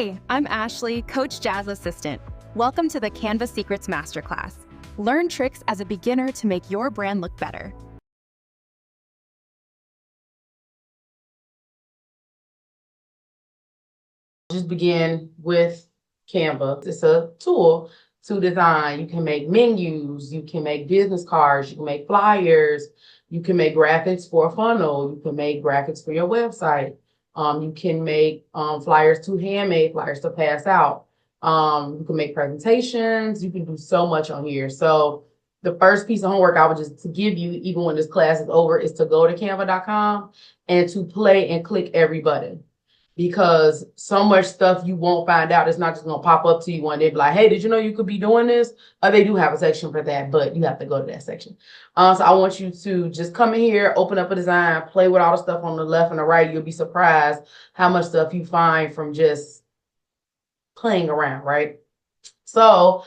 Hey, I'm Ashley, Coach Jazz Assistant. Welcome to the Canva Secrets Masterclass. Learn tricks as a beginner to make your brand look better. Just begin with Canva. It's a tool to design. You can make menus, you can make business cards, you can make flyers, you can make graphics for a funnel, you can make graphics for your website. You can make flyers handmade flyers to pass out. You can make presentations. You can do so much on here. So the first piece of homework I would just to give you, even when this class is over, is to go to canva.com and to play and click every button, because so much stuff you won't find out. It's not just gonna pop up to you one day, be like, hey, did you know you could be doing this? They do have a section for that, but you have to go to that section. So I want you to just come in here, open up a design, play with all the stuff on the left and the right. You'll be surprised how much stuff you find from just playing around, right? So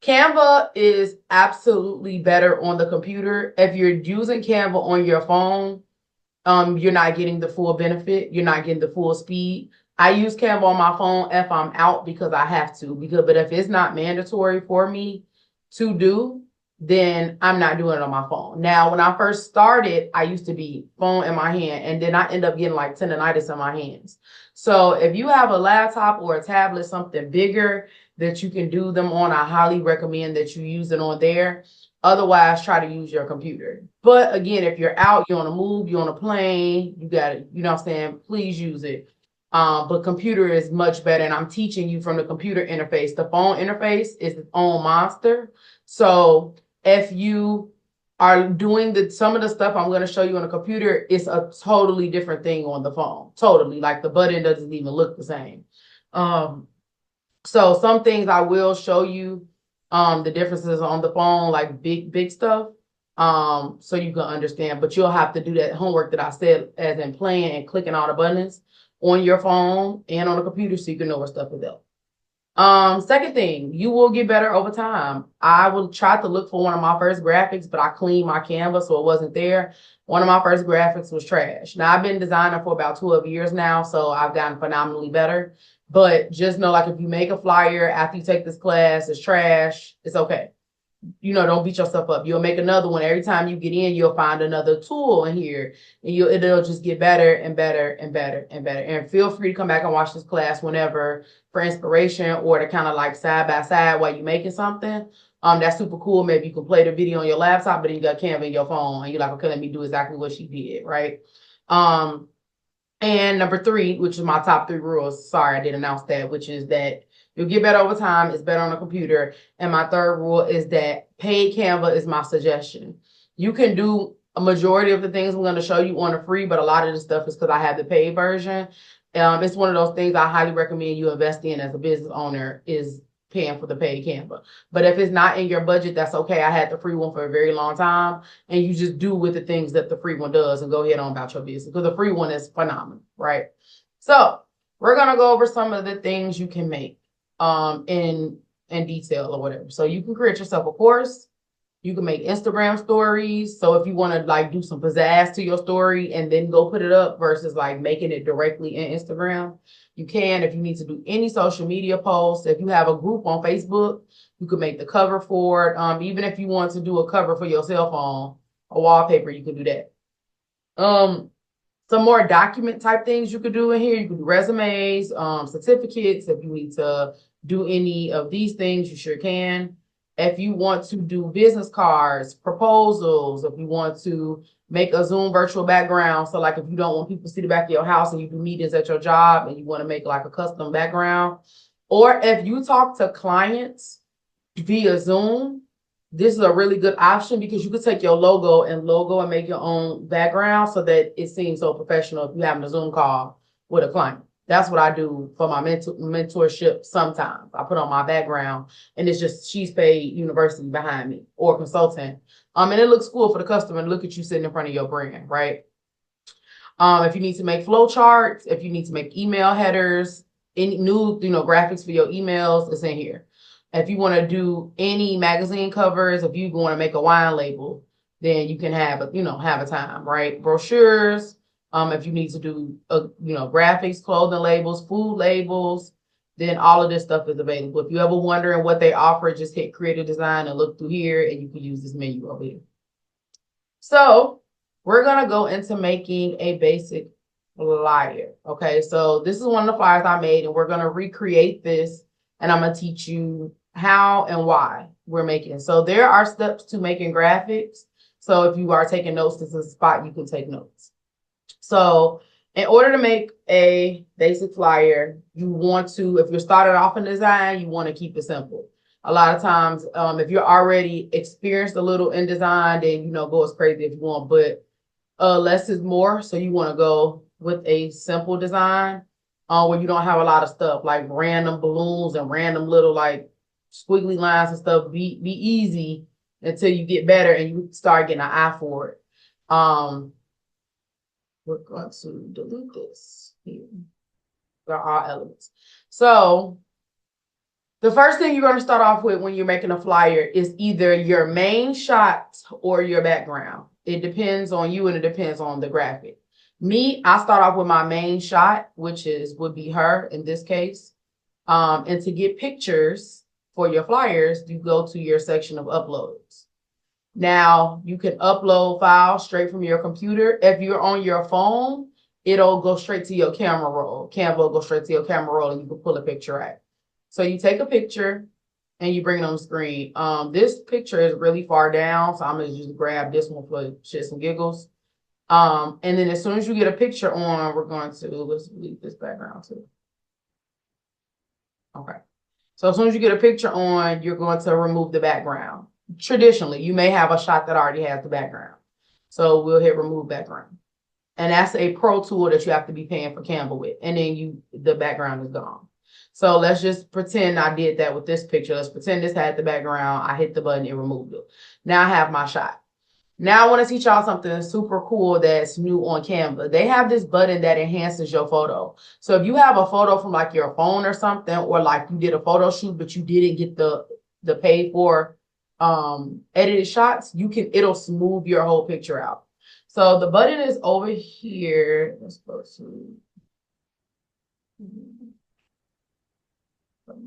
Canva is absolutely better on the computer. If you're using Canva on your phone, you're not getting the full benefit. You're not getting the full speed. I use Canva on my phone if I'm out because I have to. But if it's not mandatory for me to do, then I'm not doing it on my phone. Now, when I first started, I used to be phone in my hand, and then I end up getting like tendonitis in my hands. So if you have a laptop or a tablet, something bigger that you can do them on, I highly recommend that you use it on there. Otherwise, try to use your computer. But again, if you're out, you're on a move, you're on a plane, you got it, you know what I'm saying? Please use it. But computer is much better. And I'm teaching you from the computer interface. The phone interface is its own monster. So if you are doing some of the stuff I'm going to show you on the computer, it's a totally different thing on the phone. Totally. Like the button doesn't even look the same. So some things I will show you the differences on the phone, like big stuff, so you can understand. But you'll have to do that homework that I said, as in playing and clicking all the buttons on your phone and on the computer, so you can know where stuff is at. Second thing, you will get better over time. I will try to look for one of my first graphics, but I cleaned my Canva, so it wasn't there. One of my first graphics was trash. Now, I've been designing for about 12 years now, so I've gotten phenomenally better. But just know, like, if you make a flyer after you take this class, it's trash, it's okay. Don't beat yourself up. You'll make another one. Every time you get in, you'll find another tool in here, and it'll just get better and better and better and better. And feel free to come back and watch this class whenever for inspiration, or to kind of like side by side while you're making something. That's super cool. Maybe you can play the video on your laptop, but then you got Canva in your phone, and you're like, okay, let me do exactly what she did, right? And number 3, which is my top 3 rules. Sorry, I didn't announce that, which is that you'll get better over time. It's better on the computer. And my 3rd rule is that paid Canva is my suggestion. You can do a majority of the things I'm going to show you on the free, but a lot of the stuff is because I have the paid version. It's one of those things I highly recommend you invest in as a business owner, is paying for the paid Canva. But if it's not in your budget, that's okay. I had the free one for a very long time, and you just do with the things that the free one does and go ahead on about your business, because the free one is phenomenal, right? So we're going to go over some of the things you can make in detail or whatever. So you can create yourself a course. You can make Instagram stories. So if you want to like do some pizzazz to your story and then go put it up versus like making it directly in Instagram, you can. If you need to do any social media posts, if you have a group on Facebook, you could make the cover for it. Even if you want to do a cover for your cell phone, a wallpaper, you can do that. Some more document type things you could do in here. You could do resumes, certificates. If you need to do any of these things, you sure can. If you want to do business cards, proposals, if you want to make a Zoom virtual background. So like if you don't want people to see the back of your house and you do meetings at your job and you want to make like a custom background. Or if you talk to clients via Zoom, this is a really good option, because you could take your logo and make your own background so that it seems so professional if you're having a Zoom call with a client. That's what I do for my mentorship sometimes. I put on my background and it's just She's Paid University behind me, or consultant. And it looks cool for the customer to look at you sitting in front of your brand, right? If you need to make flow charts, if you need to make email headers, any new graphics for your emails, it's in here. If you want to do any magazine covers, if you want to make a wine label, then you can have a time, right? Brochures. If you need to do graphics, clothing labels, food labels, then all of this stuff is available. If you ever wondering what they offer, just hit create a design and look through here, and you can use this menu over here. So we're gonna go into making a basic flyer. Okay, so this is one of the flyers I made, and we're gonna recreate this, and I'm gonna teach you how and why we're making. So there are steps to making graphics. So if you are taking notes, this is a spot you can take notes. So in order to make a basic flyer, you want to, if you're starting off in design, you want to keep it simple. A lot of times, if you're already experienced a little in design, then, go as crazy if you want, but less is more. So you want to go with a simple design where you don't have a lot of stuff like random balloons and random little like squiggly lines and stuff. Be easy until you get better and you start getting an eye for it. We're going to delete this here. There are all elements. So the first thing you're going to start off with when you're making a flyer is either your main shot or your background. It depends on you and it depends on the graphic. Me, I start off with my main shot, which would be her in this case. And to get pictures for your flyers, you go to your section of uploads. Now, you can upload files straight from your computer. If you're on your phone, it'll go straight to your camera roll. Canva will go straight to your camera roll and you can pull a picture out. So you take a picture and you bring it on the screen. This picture is really far down, so I'm going to just grab this one for shits and giggles. And then as soon as you get a picture on, we're going to, let's leave this background too. Okay. So as soon as you get a picture on, you're going to remove the background. Traditionally, you may have a shot that already has the background. So we'll hit remove background. And that's a pro tool that you have to be paying for Canva with. And then the background is gone. So let's just pretend I did that with this picture. Let's pretend this had the background. I hit the button and removed it. Now I have my shot. Now I want to teach y'all something super cool that's new on Canva. They have this button that enhances your photo. So if you have a photo from like your phone or something, or like you did a photo shoot, but you didn't get the paid for edited shots, it'll smooth your whole picture out. So the button is over here. Let's go to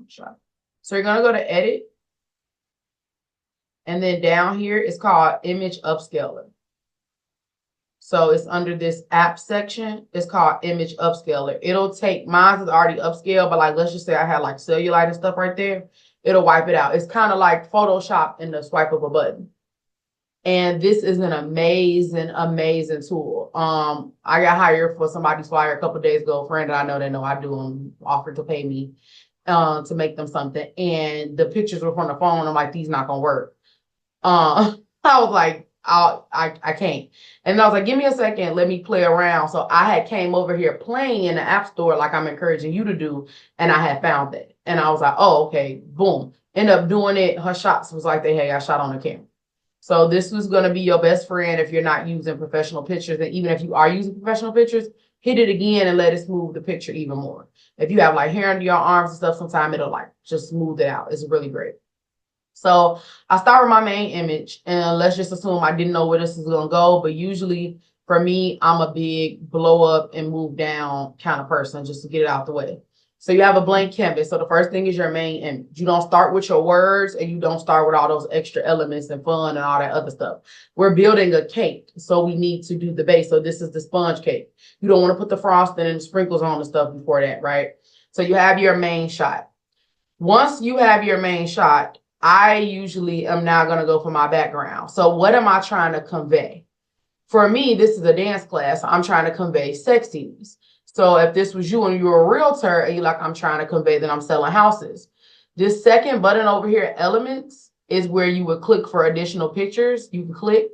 shot. So you're gonna go to edit. And then down here, it's called Image Upscaler. So it's under this app section. It's called Image Upscaler. It'll take, mine is already upscaled, but like, let's just say I had like cellulite and stuff right there. It'll wipe it out. It's kind of like Photoshop in the swipe of a button. And this is an amazing, amazing tool. I got hired for somebody's flyer a couple of days ago. A friend that I know I do them offered to pay me to make them something. And the pictures were from the phone. I'm like, these not gonna work. I was like, I can't. And I was like, give me a second, let me play around. So I had came over here playing in the app store like I'm encouraging you to do, and I had found that. And I was like, oh, okay, boom. End up doing it. Her shots was like, hey, I shot on the camera. So this was going to be your best friend if you're not using professional pictures. And even if you are using professional pictures, hit it again and let it smooth the picture even more. If you have like hair under your arms and stuff, sometimes it'll like just smooth it out. It's really great. So I start with my main image, and let's just assume I didn't know where this is going to go. But usually for me, I'm a big blow up and move down kind of person just to get it out the way. So you have a blank canvas. So the first thing is your main image. You don't start with your words, and you don't start with all those extra elements and fun and all that other stuff. We're building a cake, so we need to do the base. So this is the sponge cake. You don't want to put the frosting and the sprinkles on the stuff before that, right? So you have your main shot. Once you have your main shot, I usually am now going to go for my background. So what am I trying to convey? For me, this is a dance class. I'm trying to convey sexiness. So if this was you and you're a realtor and you're like, I'm trying to convey that I'm selling houses. This second button over here, elements, is where you would click for additional pictures. You can click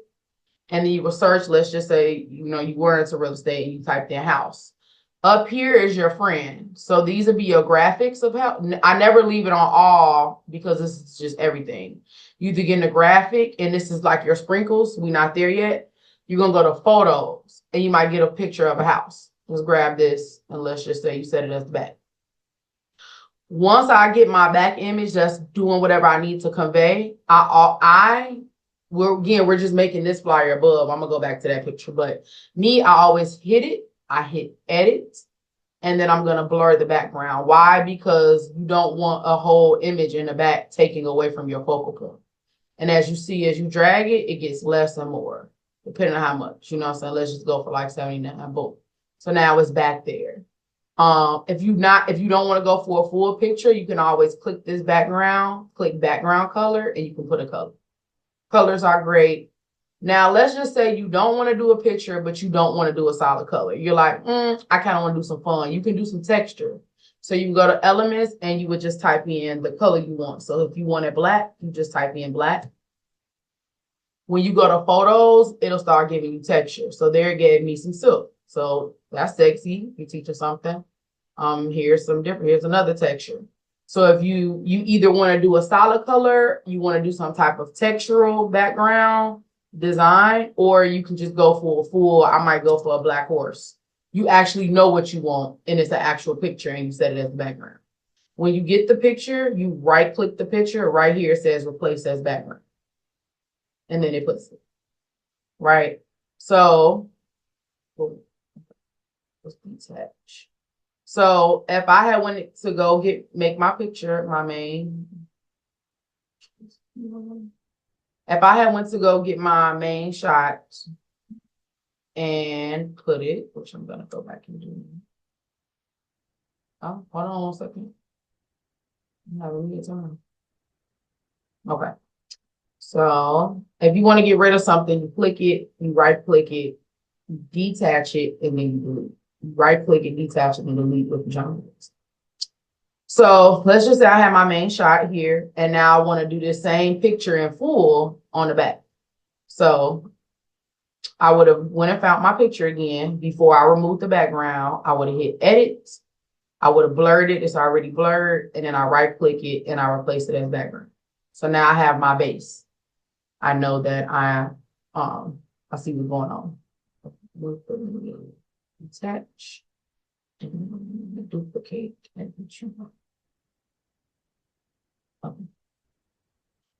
and then you will search. Let's just say, you were into real estate and you typed in house. Up here is your friend. So these would be your graphics of how. I never leave it on all because this is just everything. You either get in the graphic and this is like your sprinkles. We're not there yet. You're going to go to photos and you might get a picture of a house. Let's grab this and let's just say you set it as the back. Once I get my back image that's doing whatever I need to convey, we're just making this flyer above. I'm going to go back to that picture. But me, I always hit it. I hit edit, and then I'm going to blur the background. Why? Because you don't want a whole image in the back taking away from your focal point. And as you see, as you drag it, it gets less and more, depending on how much, you know what I'm saying? Let's just go for like 79, boom. So now it's back there. If you don't want to go for a full picture, you can always click this background, click background color, and you can put a color. Colors are great. Now, let's just say you don't want to do a picture, but you don't want to do a solid color. You're like, I kind of want to do some fun. You can do some texture. So you can go to elements and you would just type in the color you want. So if you want it black, you just type in black. When you go to photos, it'll start giving you texture. So there it gave me some silk. So that's sexy. You teach her something. Here's another texture. So if you either want to do a solid color, you want to do some type of textural background design, or you can just go for a full, I might go for a black horse. You actually know what you want, and it's an actual picture, and you set it as the background. When you get the picture, you right click the picture. Right here it says replace as background. And then it puts it. Right? So let's detach. So if I had wanted to go make my picture, my main. If I had went to go get my main shot and put it, which I'm gonna go back and do. Oh, hold on 1 second. I'm having a good time. Okay. So if you want to get rid of something, you click it, you right click it, you detach it, and then you delete. You right click it, detach it, and delete with pajamas. So let's just say I have my main shot here, and now I want to do the same picture in full on the back. So I would have went and found my picture again before I removed the background. I would have hit edit. I would have blurred it. It's already blurred. And then I right click it and I replace it as background. So now I have my base. I know that I see what's going on. Attach, duplicate, and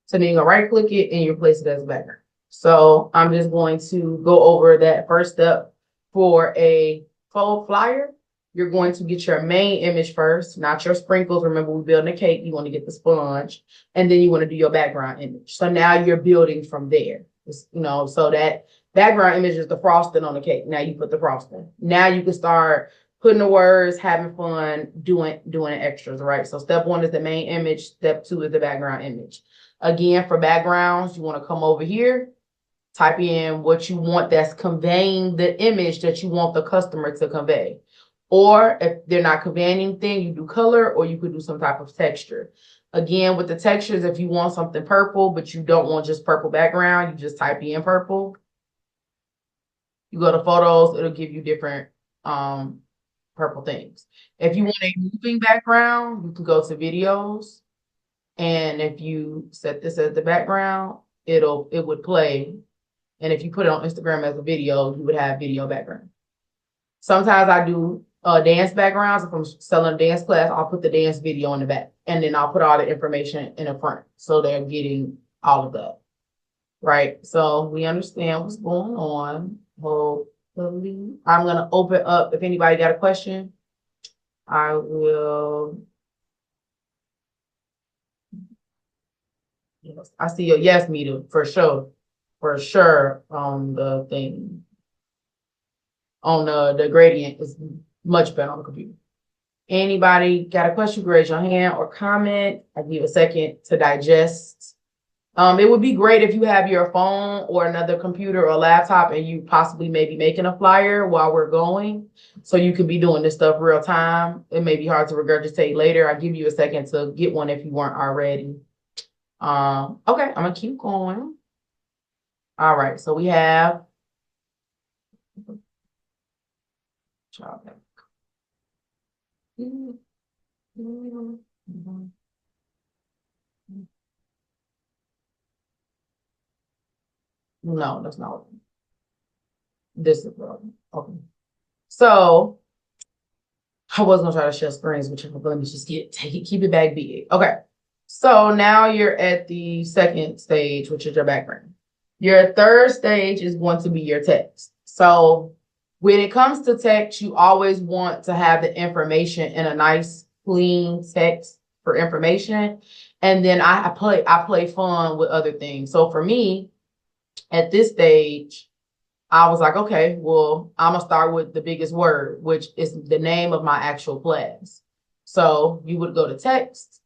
so then you go right click it and you replace it as a background. So I'm just going to go over that first step for a full flyer. You're going to get your main image first, not your sprinkles. Remember, we're building a cake. You want to get the sponge, and then you want to do your background image. So now you're building from there. So that background image is the frosting on the cake. Now you put the frosting. Now you can start putting the words, having fun, doing extras, right? So step 1 is the main image. Step 2 is the background image. Again, for backgrounds, you want to come over here, type in what you want that's conveying the image that you want the customer to convey. Or if they're not conveying anything, you do color, or you could do some type of texture. Again, with the textures, if you want something purple, but you don't want just purple background, you just type in purple. You go to photos, it'll give you different purple things. If you want a moving background, you can go to videos. And if you set this as the background, it would play. And if you put it on Instagram as a video, you would have video background. Sometimes I do dance backgrounds. If I'm selling a dance class, I'll put the dance video in the back, and then I'll put all the information in the front, so they're getting all of that. Right? So we understand what's going on. Hopefully, I'm gonna open up. If anybody got a question, I will. Yes, I see a yes meter for sure. For sure on the thing. On the gradient is much better on the computer. Anybody got a question, raise your hand or comment. I'll give you a second to digest. It would be great if you have your phone or another computer or laptop and you possibly maybe making a flyer while we're going, so you could be doing this stuff real time. It may be hard to regurgitate later. I'll give you a second to get one if you weren't already. Okay, I'm gonna keep going. All right, so we have no, that's not this is wrong. Okay. So I was gonna try to share screens, but let me just keep it back big. Okay. So now you're at the second stage, which is your background. Your third stage is going to be your text. So When it comes to text, you always want to have the information in a nice, clean text for information. And then I play fun with other things. So for me, at this stage, I was like, okay, well, I'm gonna start with the biggest word, which is the name of my actual class. So you would go to text,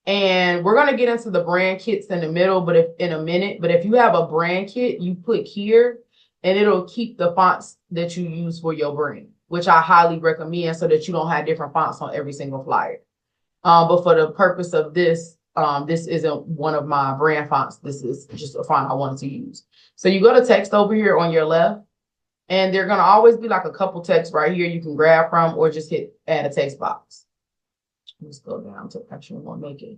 and we're gonna get into the brand kits in the middle, but if in a minute, but if you have a brand kit, you click here and it'll keep the fonts that you use for your brand, which I highly recommend so that you don't have different fonts on every single flyer. But for the purpose of this, this isn't one of my brand fonts. This is just a font I wanted to use. So you go to text over here on your left, and they're gonna always be like a couple texts right here you can grab from, or just hit add a text box. Let's go down to actually want to make it.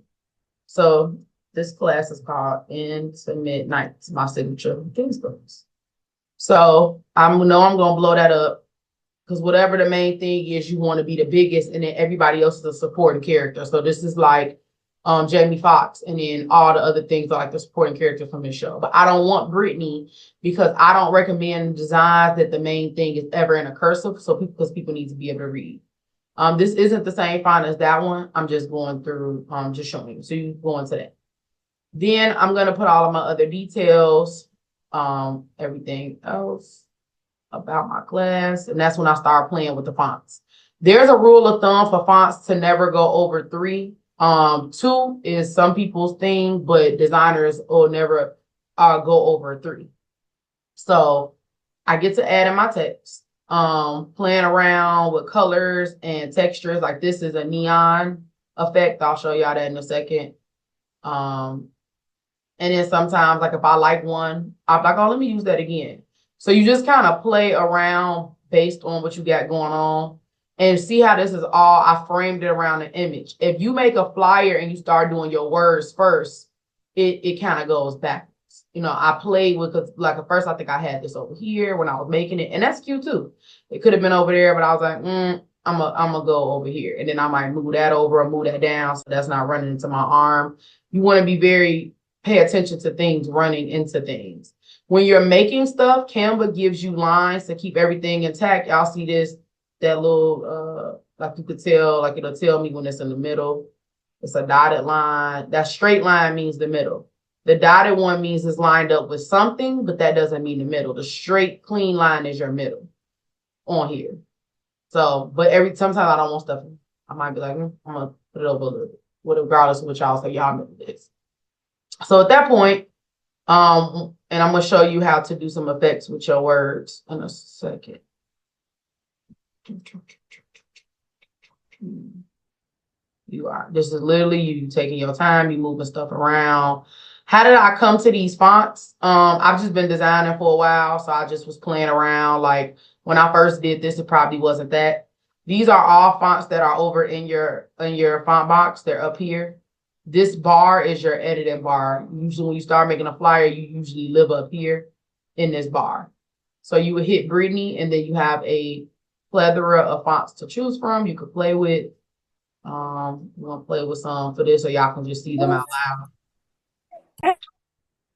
So this class is called Into Midnight. It's my signature things books. So I know I'm gonna blow that up, because whatever the main thing is, you want to be the biggest, and then everybody else is a supporting character. So this is like Jamie Foxx, and then all the other things are like the supporting character from his show. But I don't want Brittany, because I don't recommend designs that the main thing is ever in a cursive. So because people need to be able to read. This isn't the same font as that one. I'm just going through, just showing you. So you go into that. Then I'm gonna put all of my other details, everything else about my class, and that's when I start playing with the fonts. There's a rule of thumb for fonts to never go over 3. 2 is some people's thing, but designers will never go over 3. So I get to add in my text, playing around with colors and textures. Like this is a neon effect. I'll show y'all that in a second. And then sometimes, like if I like one, I'm like, oh, let me use that again. So you just kind of play around based on what you got going on, and see how this is all, I framed it around an image. If you make a flyer and you start doing your words first, it kind of goes backwards. You know, I played with, cause like at first I think I had this over here when I was making it, and that's cute too. It could have been over there, but I was like, I'm gonna go over here, and then I might move that over or move that down so that's not running into my arm. You want to be pay attention to things running into things. When you're making stuff, Canva gives you lines to keep everything intact. Y'all see this, that little, like you could tell, like it'll tell me when it's in the middle. It's a dotted line. That straight line means the middle. The dotted one means it's lined up with something, but that doesn't mean the middle. The straight, clean line is your middle on here. So, but sometimes I don't want stuff. I might be like, I'm gonna put it over a little bit, regardless of what y'all say. Y'all know this. So at that point, and I'm gonna show you how to do some effects with your words in a second. This is literally you taking your time, you moving stuff around. How did I come to these fonts? I've just been designing for a while, so I just was playing around. Like when I first did this, it probably wasn't that. These are all fonts that are over in your font box. They're up here. This bar is your editing bar. Usually when you start making a flyer, you usually live up here in this bar. So you would hit Brittany, and then you have a plethora of fonts to choose from. You could play with. I'm gonna play with some for this so y'all can just see them out loud.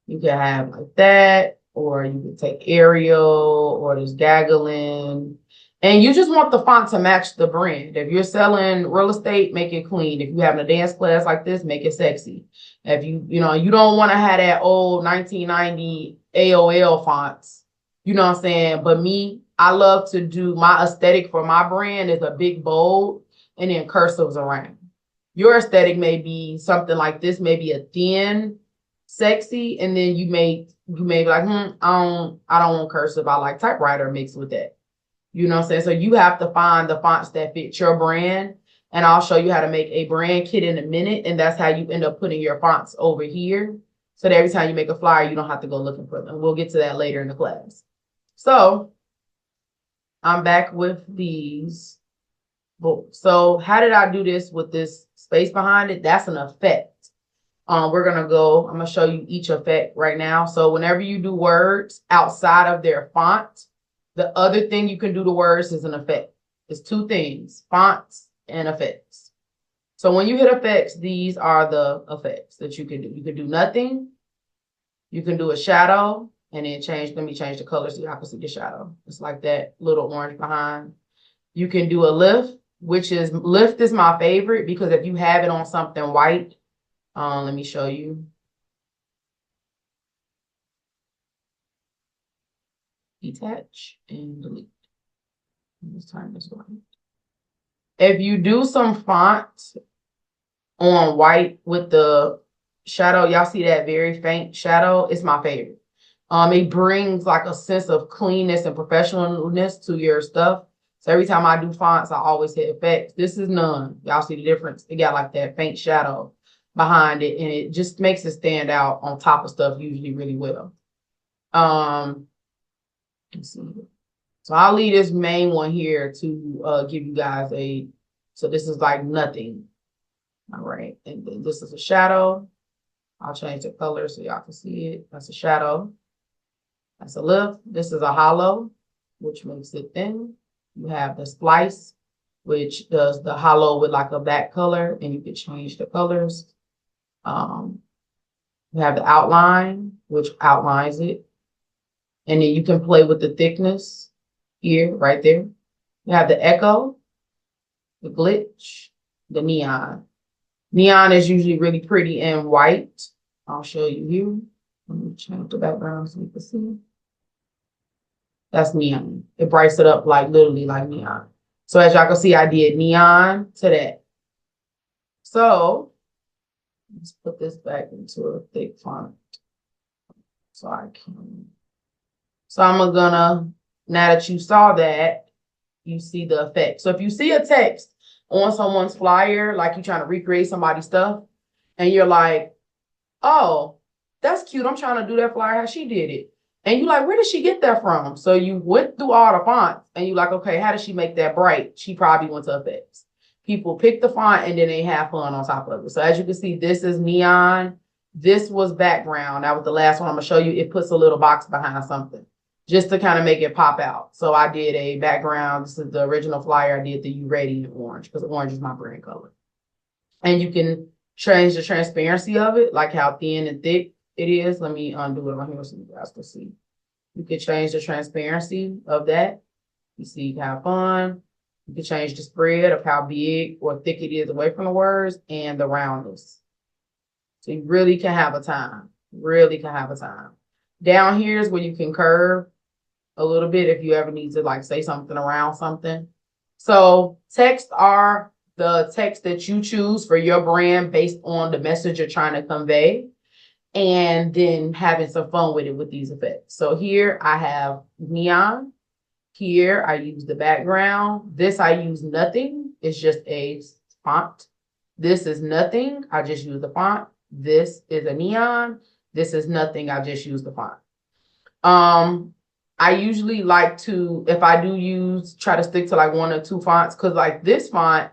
You can have like that, or you can take Arial, or this Gaggelin. And you just want the font to match the brand. If you're selling real estate, make it clean. If you're having a dance class like this, make it sexy. If you don't want to have that old 1990 AOL fonts, you know what I'm saying? But me, I love to do my aesthetic for my brand is a big bold and then cursives around. Your aesthetic may be something like this, maybe a thin, sexy, and then you may be like, I don't want cursive. I like typewriter mixed with that. You know what I'm saying? So you have to find the fonts that fit your brand. And I'll show you how to make a brand kit in a minute. And that's how you end up putting your fonts over here. So that every time you make a flyer, you don't have to go looking for them. We'll get to that later in the class. So I'm back with these books. So how did I do this with this space behind it? That's an effect. I'm going to show you each effect right now. So whenever you do words outside of their font, the other thing you can do to words is an effect. It's 2 things, fonts and effects. So when you hit effects, these are the effects that you can do. You can do nothing. You can do a shadow. and then let me change the color so y'all can see the shadow. It's like that little orange behind. You can do a lift, lift is my favorite because if you have it on something white, let me show you. Detach and delete. Let's turn this white. If you do some font on white with the shadow, y'all see that very faint shadow? It's my favorite. It brings like a sense of cleanness and professionalness to your stuff. So every time I do fonts, I always hit effects. This is none. Y'all see the difference? It got like that faint shadow behind it, and it just makes it stand out on top of stuff usually really well. Let's see. So I'll leave this main one here to give you guys so this is like nothing. All right, and then this is a shadow. I'll change the color so y'all can see it. That's a shadow. That's a lift. This is a hollow, which makes it thin. You have the splice, which does the hollow with like a back color, and you can change the colors. You have the outline, which outlines it. And then you can play with the thickness here, right there. You have the echo, the glitch, the neon. Neon is usually really pretty in white. I'll show you here. Let me change the background so you can see. That's neon. It brights it up like literally like neon. So as y'all can see, I did neon to that. So let's put this back into a thick font. So I'm gonna, now that you saw that, you see the effect. So if you see a text on someone's flyer, like you're trying to recreate somebody's stuff, and you're like, oh, that's cute. I'm trying to do that flyer how she did it. And you like, where did she get that from? So you went through all the fonts and you like, okay, how did she make that bright? She probably went to effects. People pick the font and then they have fun on top of it. So as you can see, this is neon. This was background. That was the last one I'm gonna show you. It puts a little box behind something just to kind of make it pop out. So I did a background. This is the original flyer. I did the You Ready in orange because orange is my brand color. And you can change the transparency of it, like how thin and thick it is. Let me undo it on here so you guys can see. You can change the transparency of that. You see, you can have fun. You can change the spread of how big or thick it is away from the words and the roundness. So you really can have a time. Really can have a time. Down here is where you can curve a little bit if you ever need to like say something around something. So texts are the text that you choose for your brand based on the message you're trying to convey, and then having some fun with it with these effects. So here I have neon. Here I use the background. This I use nothing. It's just a font. This is nothing. I just use the font. This is a neon. This is nothing. I just use the font. I usually like to, if I do try to stick to like one or two fonts, because like this font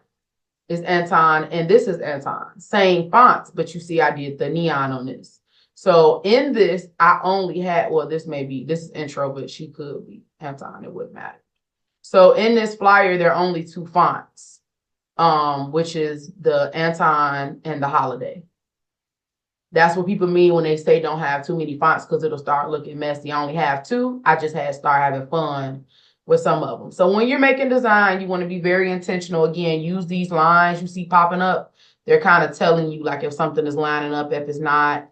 is Anton and this is Anton. Same fonts, but you see I did the neon on this. So in this, I only had, well, this is intro, but she could be Anton, it wouldn't matter. So in this flyer, there are only two fonts, which is the Anton and the Holiday. That's what people mean when they say don't have too many fonts because it'll start looking messy. I only have two. I just had to start having fun with some of them. So when you're making design, you want to be very intentional. Again, use these lines you see popping up. They're kind of telling you like if something is lining up, if it's not.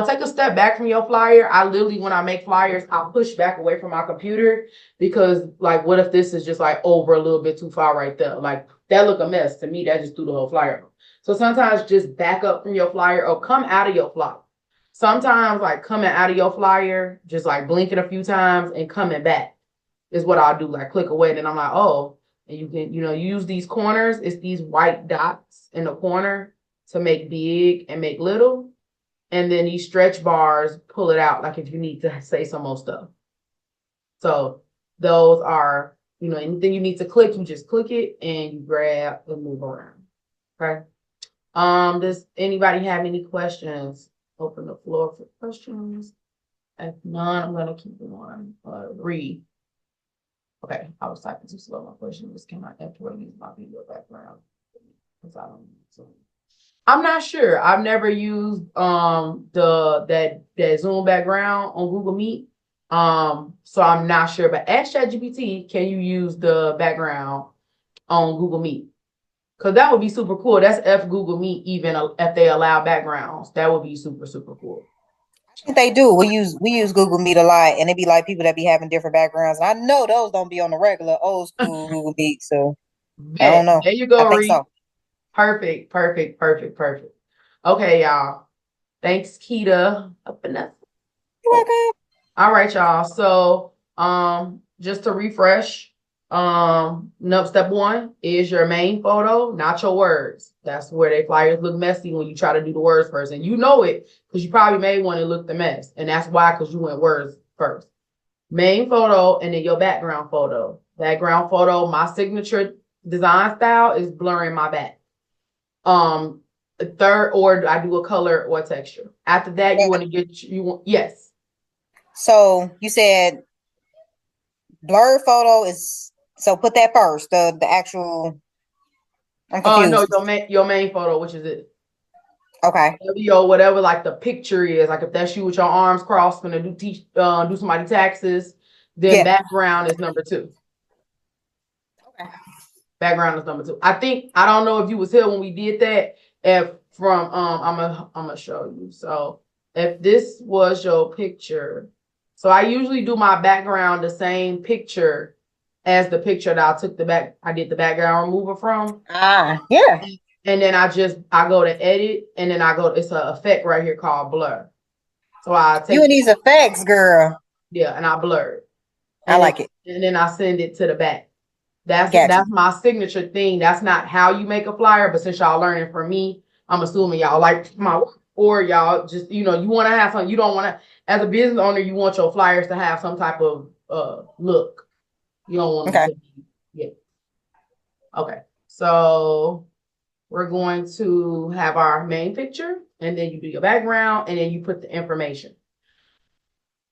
Take a step back from your flyer. I literally, when I make flyers, I'll push back away from my computer because like, what if this is just like over a little bit too far right there? Like that look a mess. To me, that just threw the whole flyer. So sometimes just back up from your flyer or come out of your flyer. Sometimes like coming out of your flyer, just like blinking a few times and coming back is what I'll do. Like click away and I'm like, oh, and you can, use these corners. It's these white dots in the corner to make big and make little. And then these stretch bars, pull it out like if you need to say some more stuff. So those are, anything you need to click, you just click it and you grab and move around. Okay. Does anybody have any questions? Open the floor for questions. If none, I'm gonna keep on read. Okay, I was typing too slow. My question was, can I enter these my video background? Because I don't need to. I'm not sure. I've never used that Zoom background on Google Meet. So I'm not sure. But ask ChatGPT, can you use the background on Google Meet? Because that would be super cool. That's if Google Meet even if they allow backgrounds. That would be super, super cool. I think they do. We use Google Meet a lot, and it be like people that be having different backgrounds. And I know those don't be on the regular old school Google Meet, so I don't Bet. know. There you I go, think Reed. so. Perfect, perfect, perfect, perfect. Okay, y'all. Thanks, Keita. Up and up. You're welcome. All right, y'all. So, just to refresh, no, step one is your main photo, not your words. That's where they flyers look messy when you try to do the words first, and you know it because you probably made one and looked a mess, and that's why because you went words first. Main photo and then your background photo. Background photo, my signature design style is blurring my back. Third, or I do a color or texture. After that, you want to get yes. So you said blurred photo is so put that first. The actual. I'm No, confused. your main photo, which is it. Okay. Video, whatever, like the picture is, like if that's you with your arms crossed, gonna do somebody taxes, then Yeah. background is number two. Okay. Background is number two. I don't know if you was here when we did that. If from I'm gonna show you. So if this was your picture, so I usually do my background the same picture as the picture that I did the background remover from. Yeah. And then I go to edit, and then it's an effect right here called blur. So I You take and these effects, girl. and I blur it. I And then like it. I send it to the back. Got you. That's my signature thing. That's not how you make a flyer, but since y'all learning from me, I'm assuming y'all like my work, or y'all just, you want to have something. You don't want to, as a business owner, you want your flyers to have some type of look. You don't want them Okay. to be, yeah. Okay. So we're going to have our main picture, and then you do your background, and then you put the information.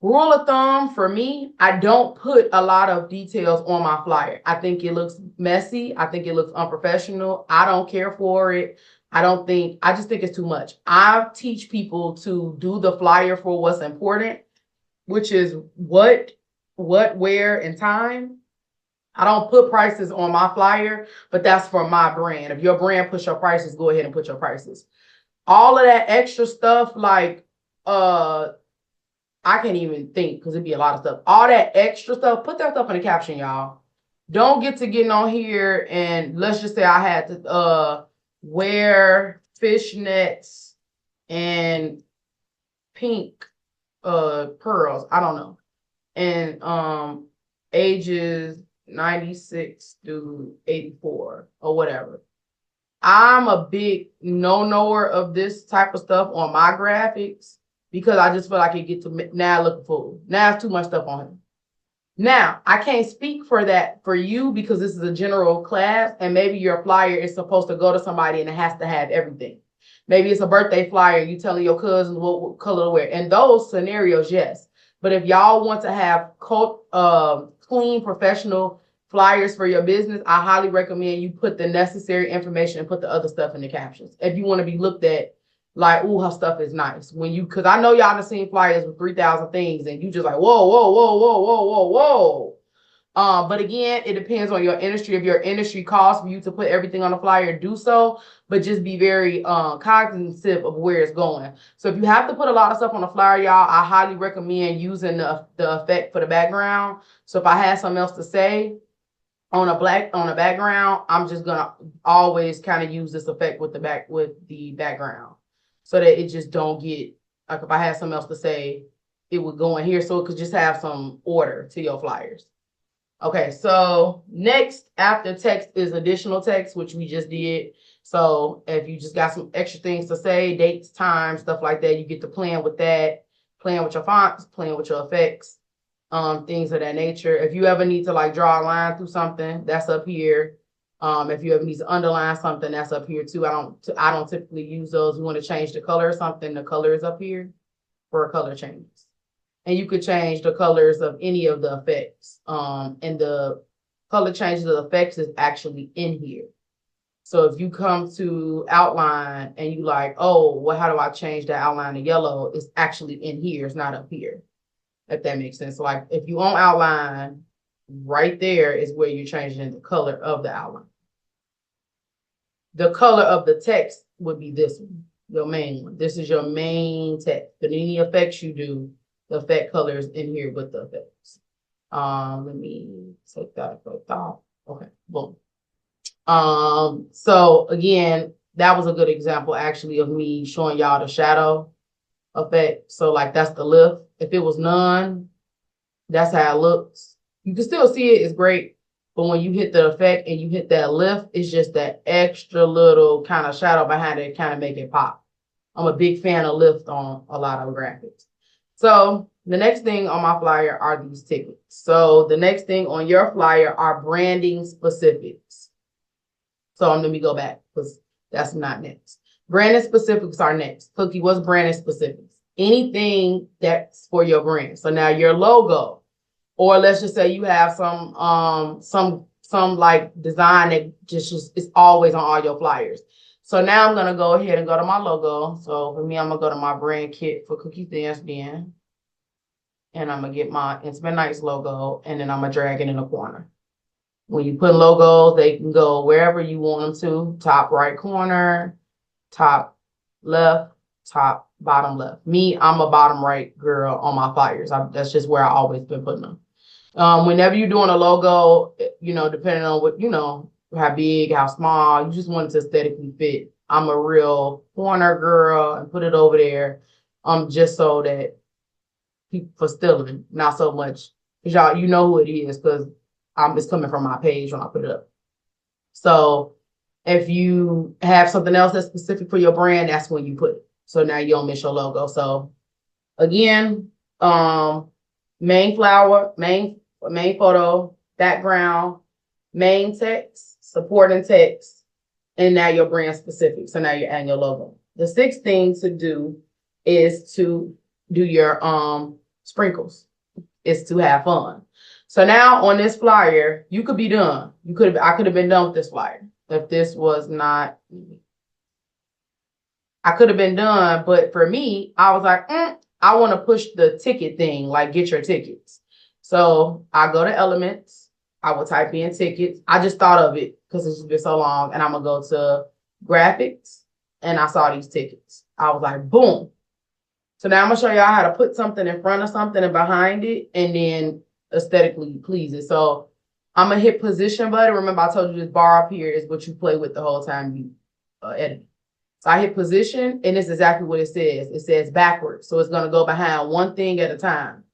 Rule of thumb for me, I don't put a lot of details on my flyer. I think it looks messy. I think it looks unprofessional. I don't care for it. I just think it's too much. I teach people to do the flyer for what's important, which is what, where, and time. I don't put prices on my flyer, but that's for my brand. If your brand puts your prices, go ahead and put your prices. All of that extra stuff, like I can't even think because it'd be a lot of stuff. All that extra stuff, put that stuff in the caption, y'all. Don't get to getting on here and let's just say I had to wear fishnets and pink pearls. I don't know. And ages 96 through 84 or whatever. I'm a big no-knower of this type of stuff on my graphics because I just feel like it gets to now looking full. Now it's too much stuff on him. Now, I can't speak for that for you because this is a general class and maybe your flyer is supposed to go to somebody and it has to have everything. Maybe it's a birthday flyer, you telling your cousins what color to wear. In those scenarios, yes. But if y'all want to have clean, professional flyers for your business, I highly recommend you put the necessary information and put the other stuff in the captions. If you want to be looked at like, ooh, her stuff is nice. Because I know y'all have seen flyers with 3,000 things and you just like, whoa, whoa, whoa, whoa, whoa, whoa, whoa. But again, it depends on your industry. If your industry calls for you to put everything on a flyer, do so, but just be very cognizant of where it's going. So if you have to put a lot of stuff on a flyer, y'all, I highly recommend using the effect for the background. So if I had something else to say on a background, I'm just gonna always kind of use this effect with the background so that it just don't get like if I had something else to say, it would go in here so it could just have some order to your flyers. Okay, so next after text is additional text, which we just did. So if you just got some extra things to say, dates, times, stuff like that, you get to plan with that, playing with your fonts, playing with your effects, things of that nature. If you ever need to like draw a line through something, that's up here. If you ever need to underline something, that's up here too. I don't typically use those. You want to change the color or something, the color is up here for color changes. And you could change the colors of any of the effects. And the color changes of the effects is actually in here. So if you come to outline and you like, oh, well, how do I change the outline to yellow? It's actually in here. It's not up here, if that makes sense. So like if you own outline, right there is where you're changing the color of the outline. The color of the text would be this one, your main one. This is your main text. But any effects you do, the effect color is in here with the effects. Let me take that effect off. Okay, boom. So again, that was a good example actually of me showing y'all the shadow effect. So like that's the lift. If it was none, that's how it looks. You can still see it, it's great. But when you hit the effect and you hit that lift, it's just that extra little kind of shadow behind it, kind of make it pop. I'm a big fan of lift on a lot of graphics. So the next thing on my flyer are these tickets. So the next thing on your flyer are branding specifics. So let me go back because that's not next. Branding specifics are next. Cookie, what's branding specifics? Anything that's for your brand. So now your logo, or let's just say you have some like design that just is always on all your flyers. So now I'm gonna go ahead and go to my logo. So for me, I'm gonna go to my brand kit for Cookie Thin Skin. And I'm gonna get my Intimate Nights logo, and then I'm gonna drag it in the corner. When you put logos, they can go wherever you want them to. Top right corner, top left, top bottom left. Me, I'm a bottom right girl on my flyers. That's just where I always been putting them. Whenever you're doing a logo, depending on what, how big, how small, you just want it to aesthetically fit. I'm a real corner girl and put it over there, just so that people for stealing, not so much, because y'all, you know who it is, because it's coming from my page when I put it up. So if you have something else that's specific for your brand, that's when you put it. So now you don't miss your logo. So again, main flower, main photo, background, main text, supporting text, and now your brand specific. So now you're adding your logo. The sixth thing to do is to do your sprinkles. Is to have fun. So now on this flyer, you could be done. I could have been done with this flyer if this was not. I could have been done, but for me, I was like, I want to push the ticket thing, like get your tickets. So I go to Elements. I will type in tickets. I just thought of it because it's been so long, and I'm gonna go to graphics, and I saw these tickets. I was like, boom. So now I'm gonna show y'all how to put something in front of something and behind it, and then aesthetically please it. So I'm gonna hit position button. Remember, I told you this bar up here is what you play with the whole time you edit. So I hit position, and it's exactly what it says. It says backwards. So it's gonna go behind one thing at a time.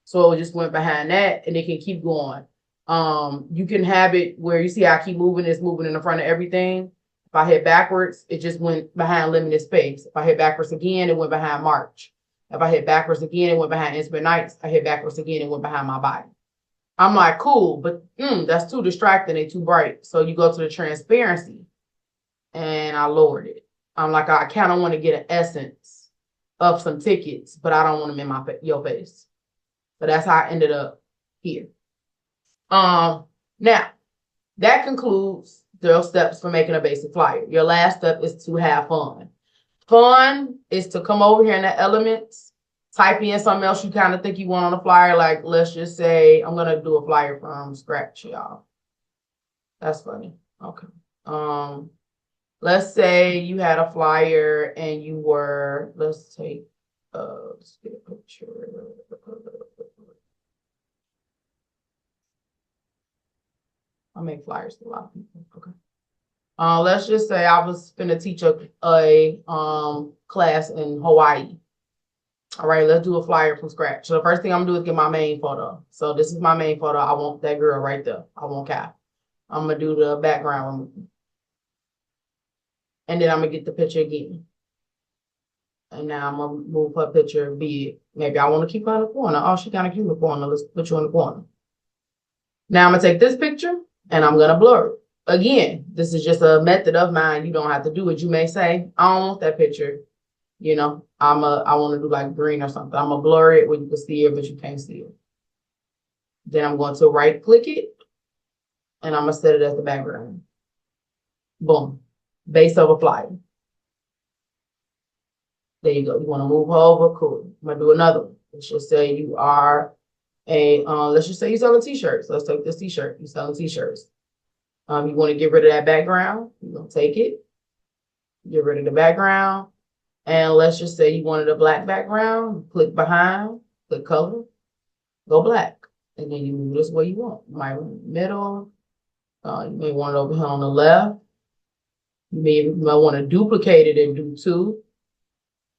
So it just went behind that, and it can keep going. You can have it where you see how I keep moving, it's moving in the front of everything. If I hit backwards, it just went behind limited space. If I hit backwards again, it went behind March. If I hit backwards again, it went behind Intimate Nights. I hit backwards again, it went behind my body. I'm like, cool, but that's too distracting and too bright. So you go to the transparency, and I lowered it. I'm like, I kind of want to get an essence of some tickets, but I don't want them in your face. So that's how I ended up here. Now, that concludes the steps for making a basic flyer. Your last step is to have fun. Fun is to come over here in the Elements, type in something else you kind of think you want on the flyer. Like, let's just say I'm going to do a flyer from scratch, y'all. That's funny. Okay. Let's say you had a flyer and you were, let's get a picture. I make flyers for a lot of people. Okay. Let's just say I was going to teach a class in Hawaii. All right, let's do a flyer from scratch. So the first thing I'm gonna do is get my main photo. So this is my main photo. I want that girl right there. I want Kai. I'm gonna do the background removal. And then I'm gonna get the picture again. And now I'm gonna move her picture big. Maybe I want to keep her in the corner. Oh, she kind of cute in the corner. Let's put you in the corner. Now I'm gonna take this picture and I'm gonna blur it. Again, this is just a method of mine. You don't have to do it. You may say, I don't want that picture. I want to do like green or something. I'm gonna blur it where you can see it, but you can't see it. Then I'm going to right click it and I'm gonna set it as the background. Boom. base of a flyer. There you go. You want to move over? Cool. I'm gonna do another one. Let's just say you are let's just say you're selling t-shirts. Let's take this t-shirt. You're selling t-shirts. You want to get rid of that background. You're gonna take it, get rid of the background. And let's just say you wanted a black background. Click behind, click color, go black. And then you move this way you want. You might want it in the middle. You may want it over here on the left. You might want to duplicate it and do two.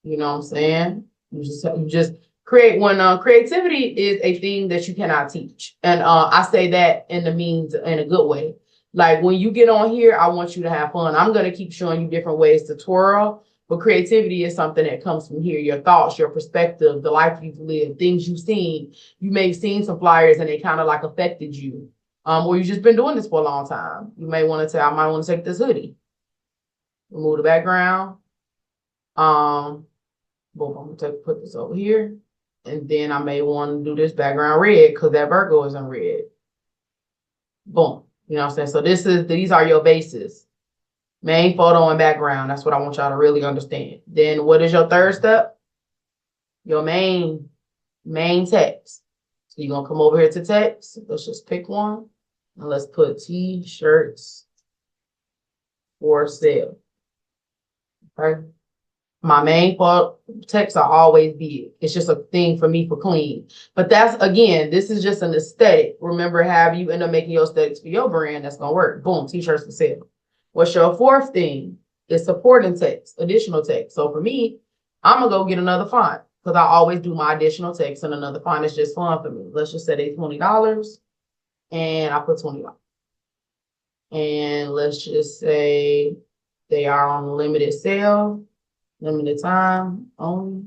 You know what I'm saying? You just create one. Creativity is a thing that you cannot teach. And I say that in a good way. Like when you get on here, I want you to have fun. I'm going to keep showing you different ways to twirl. But creativity is something that comes from here. Your thoughts, your perspective, the life you've lived, things you've seen. You may have seen some flyers and they kind of like affected you. Or you've just been doing this for a long time. You may want to say, I might want to take this hoodie. Remove the background. Boom, I'm gonna put this over here. And then I may want to do this background red because that Virgo is in red. Boom. You know what I'm saying? So these are your bases. Main photo and background. That's what I want y'all to really understand. Then what is your third step? Your main text. So you're gonna come over here to text. Let's just pick one. And let's put t-shirts for sale. Okay. My main texts are always big. It's just a thing for me for clean. But that's, again, this is just an aesthetic. Remember, have you end up making your aesthetics for your brand, that's going to work. Boom, t-shirts for sale. What's your fourth thing? Is supporting text, additional text. So for me, I'm going to go get another font because I always do my additional text in another font. It's just fun for me. Let's just say they $20 and I put $20. And let's just say they are on limited sale. Limited time only.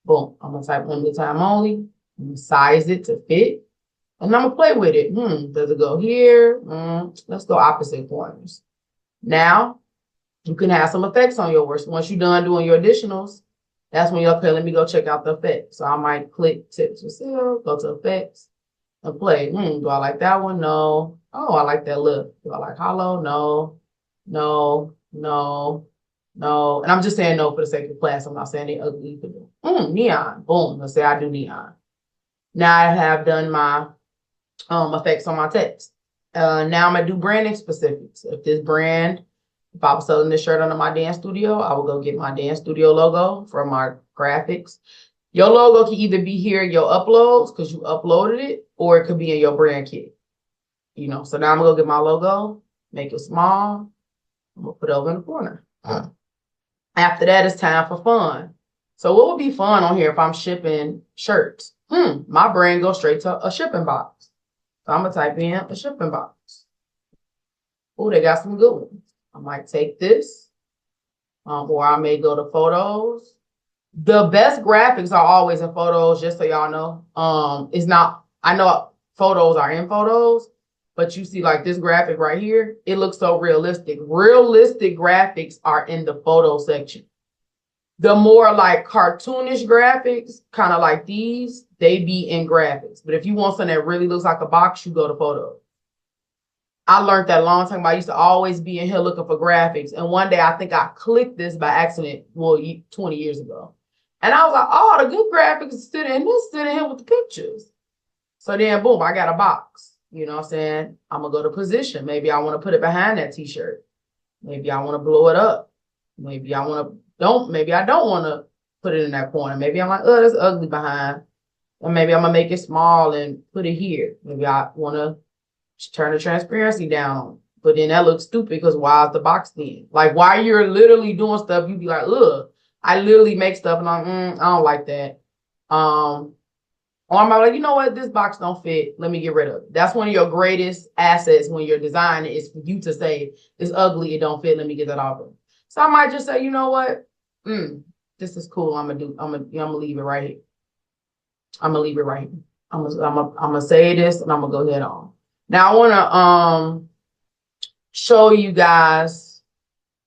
Boom. I'm gonna type limited time only. I'm gonna size it to fit. And I'm gonna play with it. Does it go here? Let's go opposite corners. Now you can have some effects on your work. Once you're done doing your additionals, that's when you're okay, let me go check out the effects. So I might click tips for sale, go to effects, and play. Do I like that one? No. Oh, I like that look. Do I like hollow? No. No. No. No, and I'm just saying no for the sake of class. I'm not saying they ugly. Neon. Boom. Let's say I do neon. Now I have done my effects on my text. Now I'm gonna do branding specifics. If I was selling this shirt under my dance studio, I will go get my dance studio logo for my graphics. Your logo can either be here in your uploads because you uploaded it, or it could be in your brand kit. You know, so now I'm gonna go get my logo, make it small. I'm gonna put it over in the corner. After that, it's time for fun. So what would be fun on here if I'm shipping shirts? My brain goes straight to a shipping box. So I'm going to type in a shipping box. Oh, they got some good ones. I might take this, or I may go to photos. The best graphics are always in photos, just so y'all know. I know photos are in photos, but you see like this graphic right here, it looks so realistic. Realistic graphics are in the photo section. The more like cartoonish graphics, kind of like these, they be in graphics. But if you want something that really looks like a box, you go to photos. I learned that a long time ago. I used to always be in here looking for graphics. And one day I think I clicked this by accident, 20 years ago. And I was like, oh, the good graphics is sitting here with the pictures. So then boom, I got a box. You know what I'm saying? I'm going to go to position. Maybe I want to put it behind that t-shirt. Maybe I want to blow it up. Maybe I don't want to put it in that corner. Maybe I'm like, oh, that's ugly behind. Or maybe I'm going to make it small and put it here. Maybe I want to turn the transparency down. But then that looks stupid because why is the box thin? Like while you're literally doing stuff, you be like, ugh, I literally make stuff and I don't like that. Or I'm like, you know what? This box don't fit. Let me get rid of it. That's one of your greatest assets when you're designing is for you to say, it's ugly, it don't fit. Let me get that off of it. So I might just say, you know what? This is cool. I'm gonna leave it right here. I'm gonna leave it right here. I'm gonna say this and I'm gonna go ahead on. Now I wanna show you guys.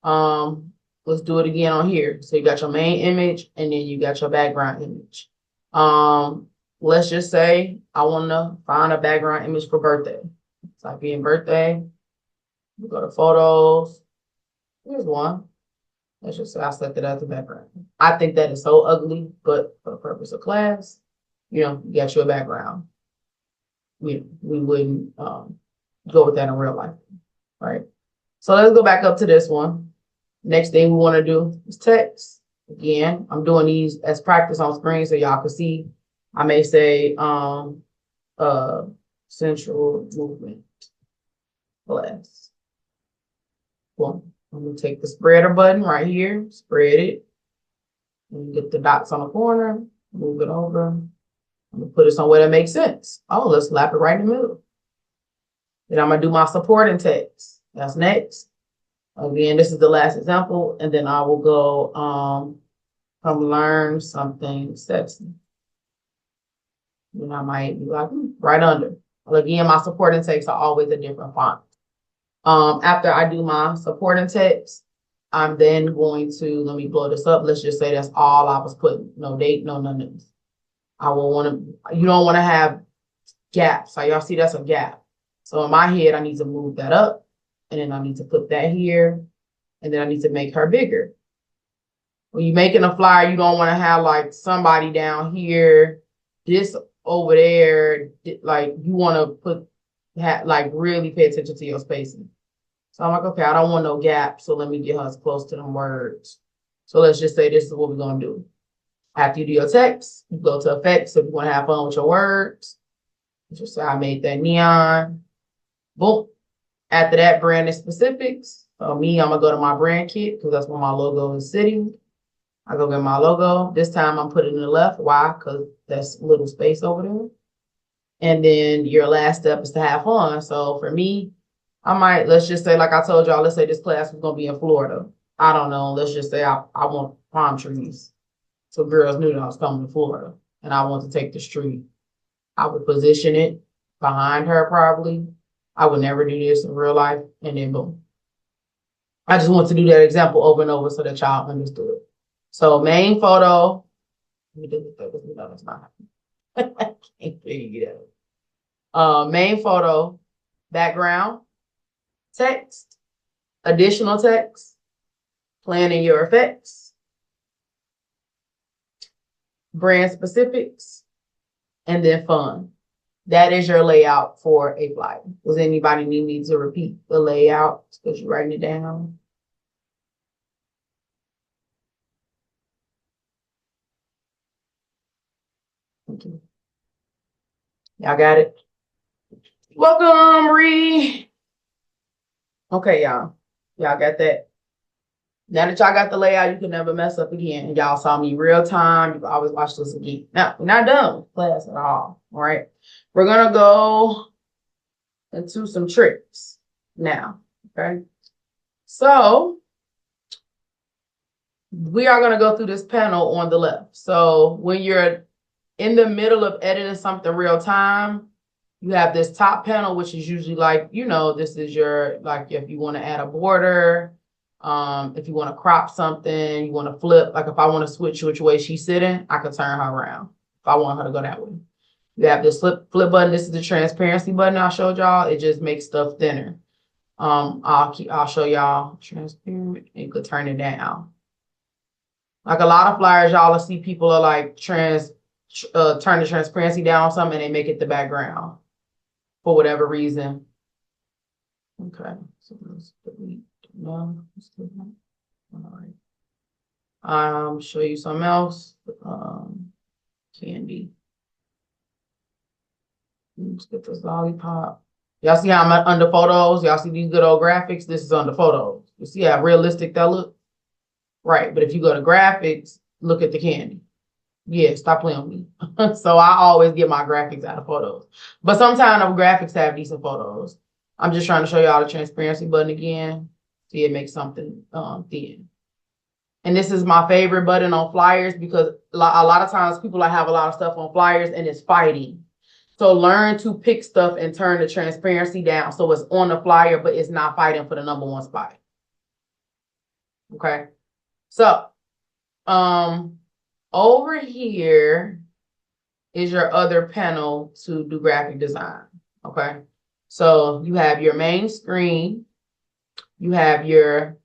Let's do it again on here. So you got your main image and then you got your background image. Let's just say I want to find a background image for birthday. Type in birthday. We go to photos. Here's one. Let's just say I selected as the background. I think that is so ugly, but for the purpose of class, you got you a background. We wouldn't go with that in real life, right? So let's go back up to this one. Next thing we want to do is text. Again, I'm doing these as practice on screen so y'all can see. I may say central movement class. Well, I'm gonna take the spreader button right here, spread it, and get the dots on the corner, move it over. I'm gonna put it somewhere that makes sense. Oh, let's slap it right in the middle. Then I'm gonna do my supporting text. That's next. Again, this is the last example, and then I will go learn something sexy. I might be like right under. Well, again, my supporting text are always a different font. After I do my supporting text, I'm then going to, let me blow this up. Let's just say that's all I was putting. No date, no none of this. You don't want to have gaps. So y'all see that's a gap. So in my head, I need to move that up, and then I need to put that here, and then I need to make her bigger. When you're making a flyer, you don't want to have like somebody down here, this over there. Like you want to like really pay attention to your spacing. So I'm like, okay, I don't want no gap. So let me get her as close to them words. So let's just say this is what we're going to do. After you do your text, you go to effects. If you want to have fun with your words, just say I made that neon. Boom. After that, brand and specifics. For me, I'm going to go to my brand kit because that's where my logo is sitting. I go get my logo. This time I'm putting it in the left. Why? Because that's a little space over there. And then your last step is to have fun. So for me, let's just say, like I told y'all, let's say this class was going to be in Florida. I don't know. Let's just say I want palm trees. So girls knew that I was coming to Florida and I want to take the street. I would position it behind her probably. I would never do this in real life. And then boom. I just want to do that example over and over so that y'all understood. So main photo. Let me delete that because we know that's not happening. I can't figure it out. Main photo, background, text, additional text, planning your effects, brand specifics, and then fun. That is your layout for a flyer. Does anybody need me to repeat the layout because you're writing it down? Okay. Y'all got it? Welcome, Ree. Okay, y'all. Y'all got that? Now that y'all got the layout, you can never mess up again. Y'all saw me real time. You can always watch this again. Now, we're not done with class at all. All right. We're going to go into some tricks now. Okay. So we are going to go through this panel on the left. So when you're in the middle of editing something real time, you have this top panel, which is usually like, this is your, like if you want to add a border, if you want to crop something, you want to flip, like if I want to switch which way she's sitting, I can turn her around if I want her to go that way. You have this flip button. This is the transparency button I showed y'all. It just makes stuff thinner. I'll show y'all transparent. You could turn it down. Like a lot of flyers, y'all will see people are like turn the transparency down on something and they make it the background for whatever reason. Okay, so let's delete. No, all right. Show you something else. Candy. Let's get this lollipop. Y'all see how I'm under photos? Y'all see these good old graphics? This is under photos. You see how realistic that look? Right, but if you go to graphics, look at the candy. Yeah, stop playing with me. So I always get my graphics out of photos. But sometimes the graphics have decent photos. I'm just trying to show y'all the transparency button again. See, it makes something thin. And this is my favorite button on flyers because a lot of times people have a lot of stuff on flyers and it's fighting. So learn to pick stuff and turn the transparency down so it's on the flyer, but it's not fighting for the #1 spot. Okay. So over here is your other panel to do graphic design. Okay. So you have your main screen. You have your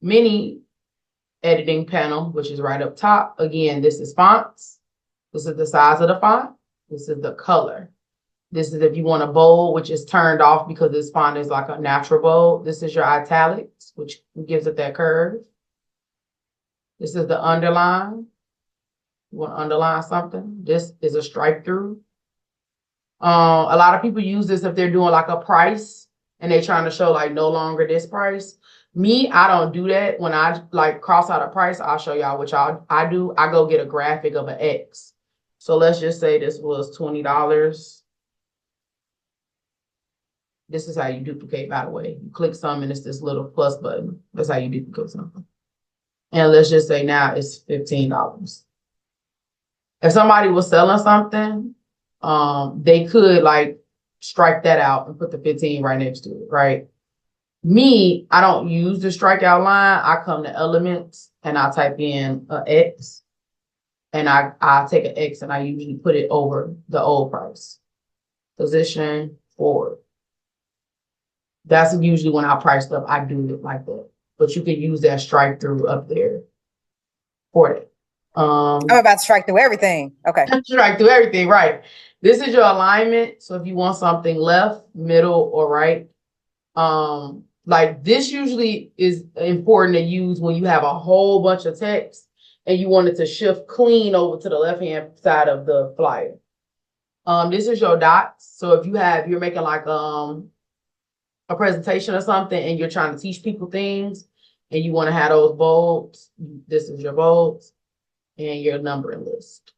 mini editing panel, which is right up top. Again, this is fonts. This is the size of the font. This is the color. This is if you want a bold, which is turned off because this font is like a natural bold. This is your italics, which gives it that curve. This is the underline. You want to underline something. This is a strike through. A lot of people use this if they're doing like a price and they're trying to show like no longer this price. Me, I don't do that. When I like cross out a price, I'll show y'all what I do. I go get a graphic of an X. So let's just say this was $20. This is how you duplicate, by the way. You click something and it's this little plus button. That's how you duplicate something. And let's just say now it's $15. If somebody was selling something, they could like strike that out and put the 15 right next to it, right? Me, I don't use the strikeout line. I come to elements and I type in an X, and I take an X and I usually put it over the old price. Position forward. That's usually when I price stuff. I do it like that, but you can use that strike through up there for it. I'm about to strike through everything. Okay. Strike through everything, right? This is your alignment. So if you want something left, middle, or right, like this usually is important to use when you have a whole bunch of text and you want it to shift clean over to the left-hand side of the flyer. This is your dots. So if you're making like a presentation or something and you're trying to teach people things and you want to have those bolds, this is your bolds and your numbering list.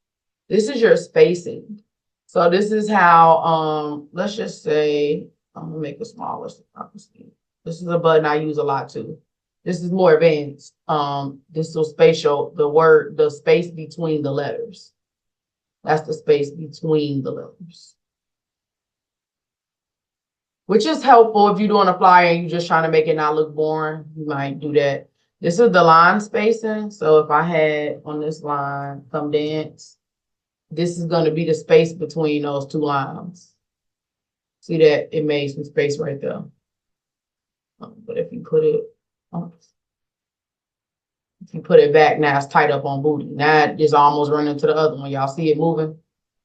This is your spacing. So this is how, let's just say, I'm gonna make it smaller. This is a button I use a lot too. This is more advanced. This will spatial, the space between the letters. That's the space between the letters. Which is helpful if you're doing a flyer and you're just trying to make it not look boring. You might do that. This is the line spacing. So if I had on this line, come dance, this is going to be the space between those two lines. See that? It made some space right there. But if you put it back, now it's tight up on booty. Now it just almost running to the other one. Y'all see it moving?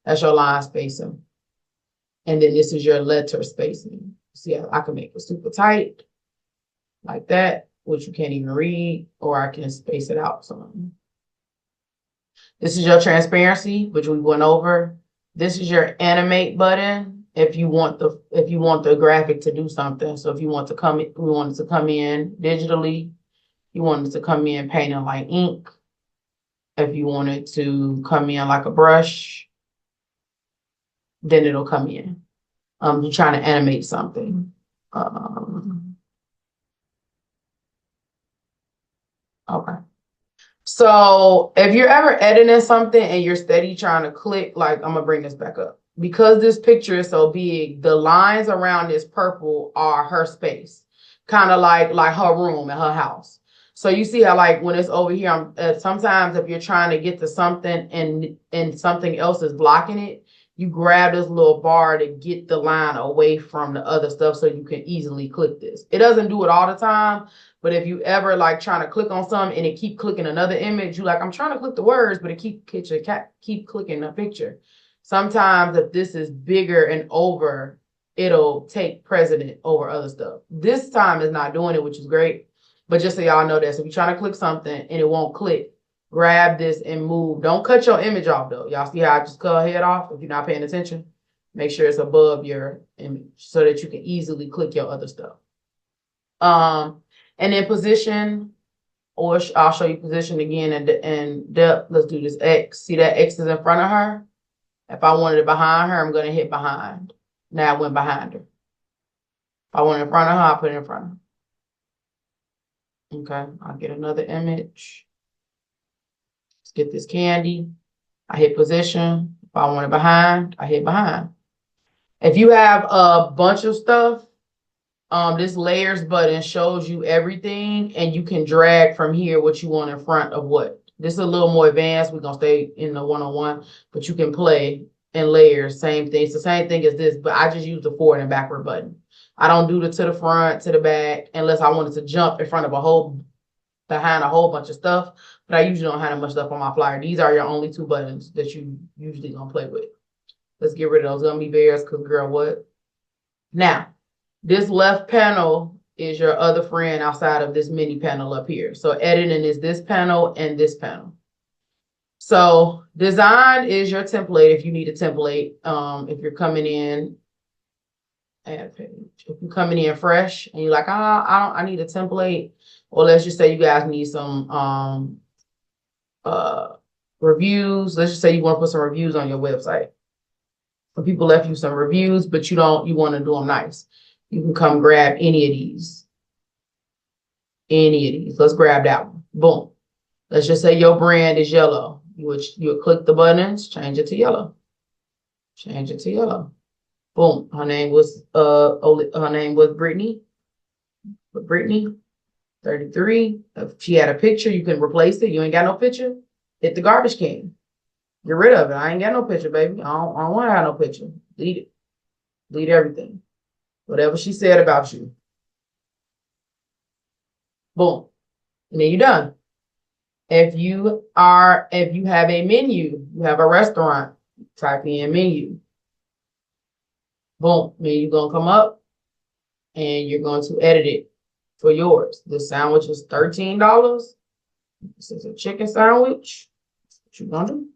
That's your line spacing. And then this is your letter spacing. See, I can make it super tight like that, which you can't even read, or I can space it out some. This is your transparency, which we went over. This is your animate button. If you want the graphic to do something. So if you want to we want it to come in digitally. You want it to come in painted like ink. If you want it to come in like a brush, then it'll come in. You're trying to animate something. Okay. So if you're ever editing something and you're steady trying to click, like I'm gonna bring this back up. Because this picture is so big, the lines around this purple are her space. Kind of like her room and her house. So you see how like when it's over here, sometimes if you're trying to get to something and something else is blocking it, you grab this little bar to get the line away from the other stuff so you can easily click this. It doesn't do it all the time, but if you ever like trying to click on something and it keep clicking another image, you like, I'm trying to click the words, but it keep clicking the picture. Sometimes if this is bigger and over, it'll take precedent over other stuff. This time is not doing it, which is great. But just so y'all know that, so if you're trying to click something and it won't click, grab this and move. Don't cut your image off though. Y'all see how I just cut her head off? If you're not paying attention, make sure it's above your image so that you can easily click your other stuff. And then position, or I'll show you position again and depth. Let's do this X. See that X is in front of her? If I wanted it behind her, I'm going to hit behind. Now I went behind her. If I want it in front of her, I'll put it in front of her. Okay, I'll get another image. Let's get this candy. I hit position. If I want it behind, I hit behind. If you have a bunch of stuff, this layers button shows you everything, and you can drag from here what you want in front of what. This is a little more advanced. We're going to stay in the one-on-one, but you can play in layers, same thing. It's the same thing as this, but I just use the forward and backward button. I don't do the to the front, to the back, unless I wanted to jump in front of a whole behind a whole bunch of stuff, but I usually don't have that much stuff on my flyer. These are your only 2 buttons that you usually gonna play with. Let's get rid of those gummy bears, because girl, what? Now, this left panel is your other friend outside of this mini panel up here. So editing is this panel and this panel. So design is your template if you need a template. If you're coming in, add page. If you're coming in fresh and you're like, I need a template, or let's just say you guys need some reviews. Let's just say you want to put some reviews on your website. When people left you some reviews, but you want to do them nice. You can come grab any of these. Any of these. Let's grab that one. Boom. Let's just say your brand is yellow. You'll click the buttons, change it to yellow. Change it to yellow. Boom. Her name was Brittany. Brittany, 33. If she had a picture, you can replace it. You ain't got no picture, hit the garbage can. Get rid of it. I ain't got no picture, baby. I don't want to have no picture. Delete it. Delete everything. Whatever she said about you. Boom. And then you're done. If you have a menu, you have a restaurant, type in menu. Boom. Menu gonna come up and you're going to edit it for yours. This sandwich is $13. This is a chicken sandwich. That's what you're gonna do.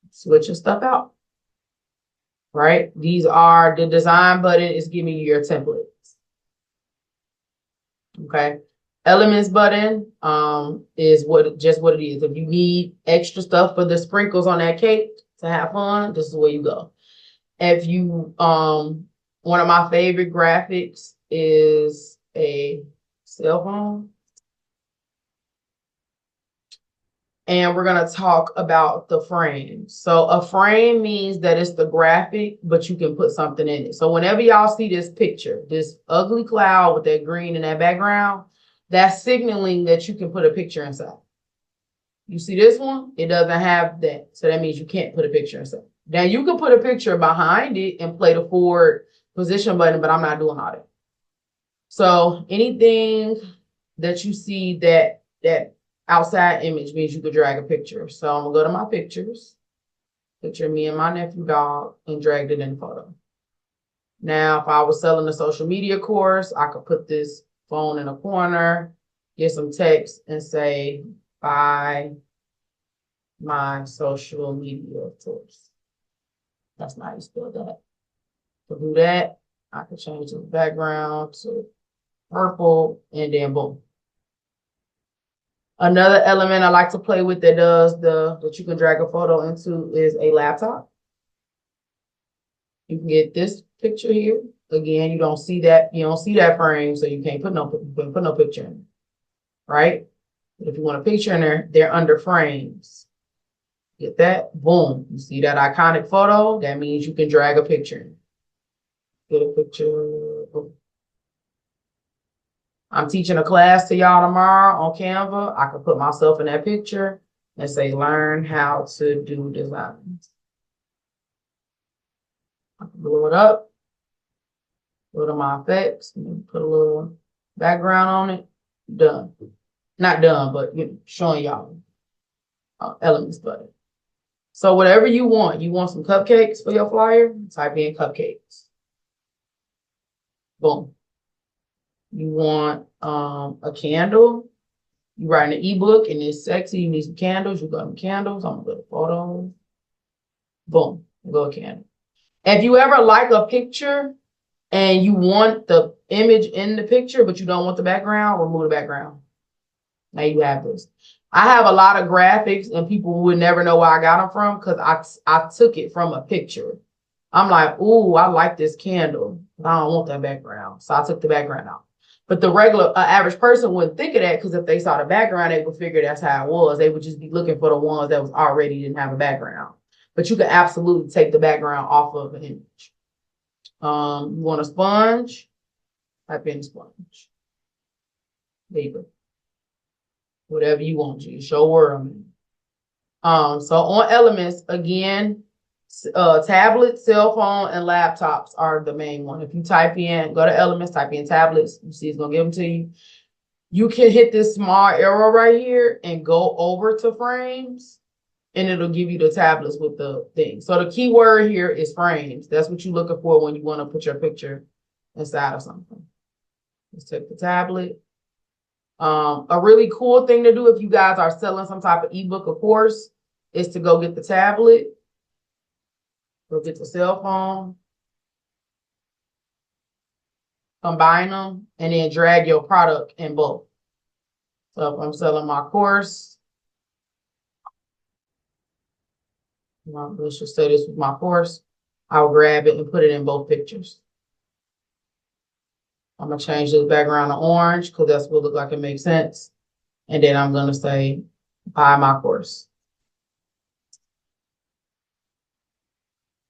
Switch your stuff out. Right? These are the design button is giving you your templates. Okay. Elements button is what it is. If you need extra stuff for the sprinkles on that cake to have fun, this is where you go. If you one of my favorite graphics is a cell phone. And we're going to talk about the frame. So a frame means that it's the graphic, but you can put something in it. So whenever y'all see this picture, this ugly cloud with that green in that background, that's signaling that you can put a picture inside. You see this one? It doesn't have that. So that means you can't put a picture inside. Now you can put a picture behind it and play the forward position button, but I'm not doing all that. So anything that you see that outside image means you could drag a picture. So I'm gonna go to my pictures, picture me and my nephew dog, and dragged it in photo. Now, if I was selling a social media course, I could put this phone in a corner, get some text and say, buy my social media course. That's not how you spell that. To do that, I can change the background to purple and then boom. Another element I like to play with that you can drag a photo into is a laptop. You can get this picture here. Again, you don't see that frame, so you can't put no picture in it, right? But if you want a picture in there, they're under frames. Get that? Boom. You see that iconic photo? That means you can drag a picture in. Get a picture. Boom. I'm teaching a class to y'all tomorrow on Canva. I can put myself in that picture and say, learn how to do designs. I can blow it up, go to my effects, and put a little background on it. Done. Not done, but showing y'all elements button. So whatever you want some cupcakes for your flyer, type in cupcakes. Boom. You want a candle. You write an ebook and it's sexy. You need some candles. You got some candles. I'm gonna go to photos. Boom. Go to candle. If you ever like a picture and you want the image in the picture, but you don't want the background, remove the background. Now you have this. I have a lot of graphics and people would never know where I got them from because I took it from a picture. I'm like, ooh, I like this candle, but I don't want that background. So I took the background out. But the regular average person wouldn't think of that because if they saw the background, they would figure that's how it was. They would just be looking for the ones that was already didn't have a background. But you can absolutely take the background off of an image. You want a sponge? Type in sponge. There you go. Whatever you want to. Show word on it. So on elements, again, tablets, cell phone, and laptops are the main one. If you type in, go to elements, type in tablets, you see it's gonna give them to you. you can hit this small arrow right here and go over to frames, and it'll give you the tablets with the thing. So the key word here is frames. That's what you're looking for when you want to put your picture inside of something. Let's take the tablet. A really cool thing to do if you guys are selling some type of ebook or course is to go get the tablet, go get the cell phone, combine them, and then drag your product in both. So if I'm selling my course, let's just say this was my course, I'll grab it and put it in both pictures. I'm gonna change this background to orange because that's what look like it makes sense. And then I'm gonna say, buy my course.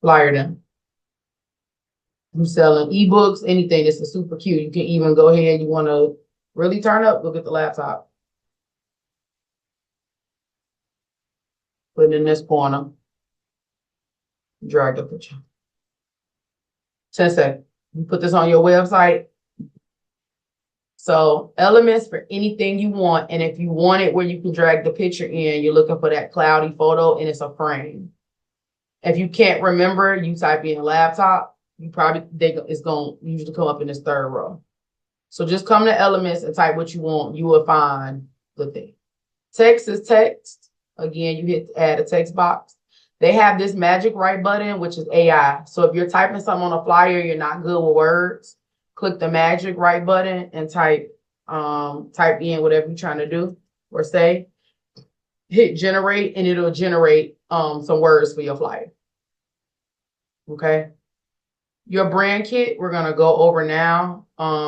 Flyer them. I'm selling ebooks, anything. This is super cute. You can even go ahead, you wanna really turn up, go get the laptop. Put it in this corner. Drag the picture. 10 seconds. You put this on your website. So elements for anything you want. And if you want it where you can drag the picture in, you're looking for that cloudy photo and it's a frame. If you can't remember, you type in a laptop, you probably think it's going to usually come up in this third row. So just come to elements and type what you want. You will find the thing. Text is text. Again, you hit add a text box. They have this magic write button, which is AI. So if you're typing something on a flyer, you're not good with words, click the magic write button and type in whatever you're trying to do or say. Hit generate and it'll generate some words for your flyer. Okay. Your brand kit, we're gonna go over now.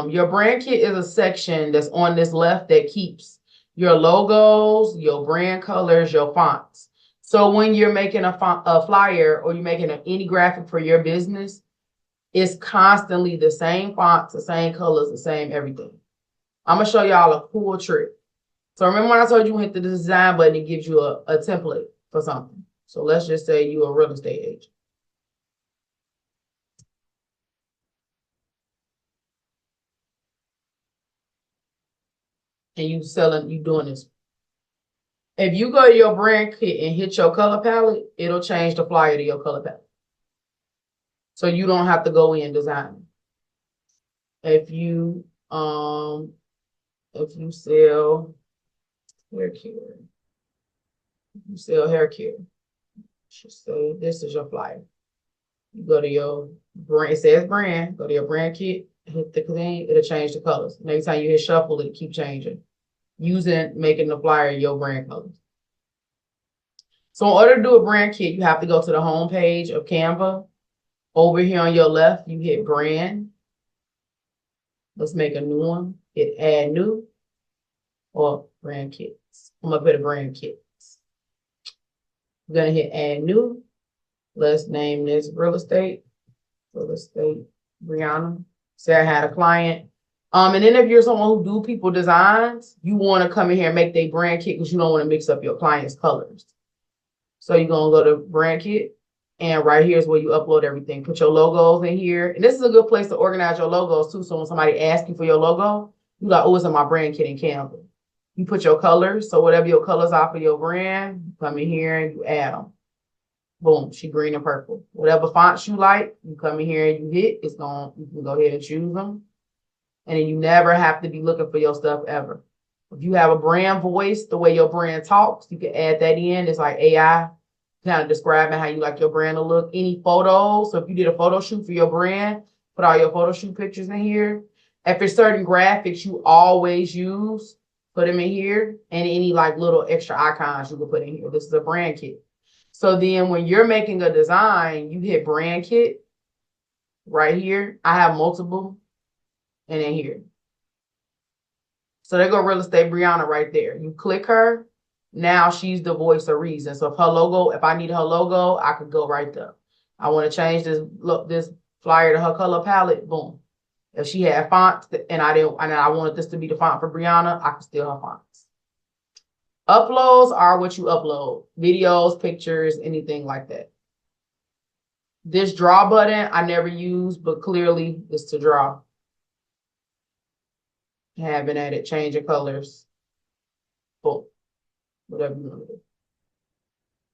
Your brand kit is a section that's on this left that keeps your logos, your brand colors, your fonts. So when you're making a flyer or you're making any graphic for your business, it's constantly the same fonts, the same colors, the same everything. I'm gonna show y'all a cool trick. So remember when I told you hit the design button, it gives you a template for something. So let's just say you're a real estate agent. And you doing this. If you go to your brand kit and hit your color palette, it'll change the flyer to your color palette. So you don't have to go in design. If you sell hair care, you sell hair care, should say this is your flyer. You go to your brand, it says brand, go to your brand kit, hit the thing, it'll change the colors. Next time you hit shuffle, it'll keep changing. Making the flyer your brand colors. So in order to do a brand kit, you have to go to the home page of Canva. Over here on your left, you hit brand. Let's make a new one. Hit add new or brand kits. I'm gonna put a brand kits. I'm gonna hit add new. Let's name this real estate Brianna. Say I had a client. And then if you're someone who do people designs, you want to come in here and make their brand kit because you don't want to mix up your client's colors. So you're going to go to brand kit, and right here is where you upload everything. Put your logos in here. And this is a good place to organize your logos too. So when somebody asks you for your logo, you're like, oh, it's in my brand kit in Canva. You put your colors. So whatever your colors are for your brand, you come in here and you add them. Boom, she green and purple. Whatever fonts you like, you come in here and you hit, you can go ahead and choose them. And then you never have to be looking for your stuff ever. If you have a brand voice, the way your brand talks, you can add that in. It's like AI kind of describing how you like your brand to look. Any photos. So if you did a photo shoot for your brand, put all your photo shoot pictures in here. If there's certain graphics you always use, put them in here. And any like little extra icons you can put in here. This is a brand kit. So then when you're making a design, you hit brand kit right here. I have multiple. And then here. So there go real estate Brianna right there. You click her. Now she's the voice of reason. So if I need her logo, I could go right there. I want to change this flyer to her color palette. Boom. If she had fonts and I wanted this to be the font for Brianna, I could steal her fonts. Uploads are what you upload. Videos, pictures, anything like that. This draw button I never use, but clearly it's to draw. Having at it, change of colors, boom, whatever you want to do.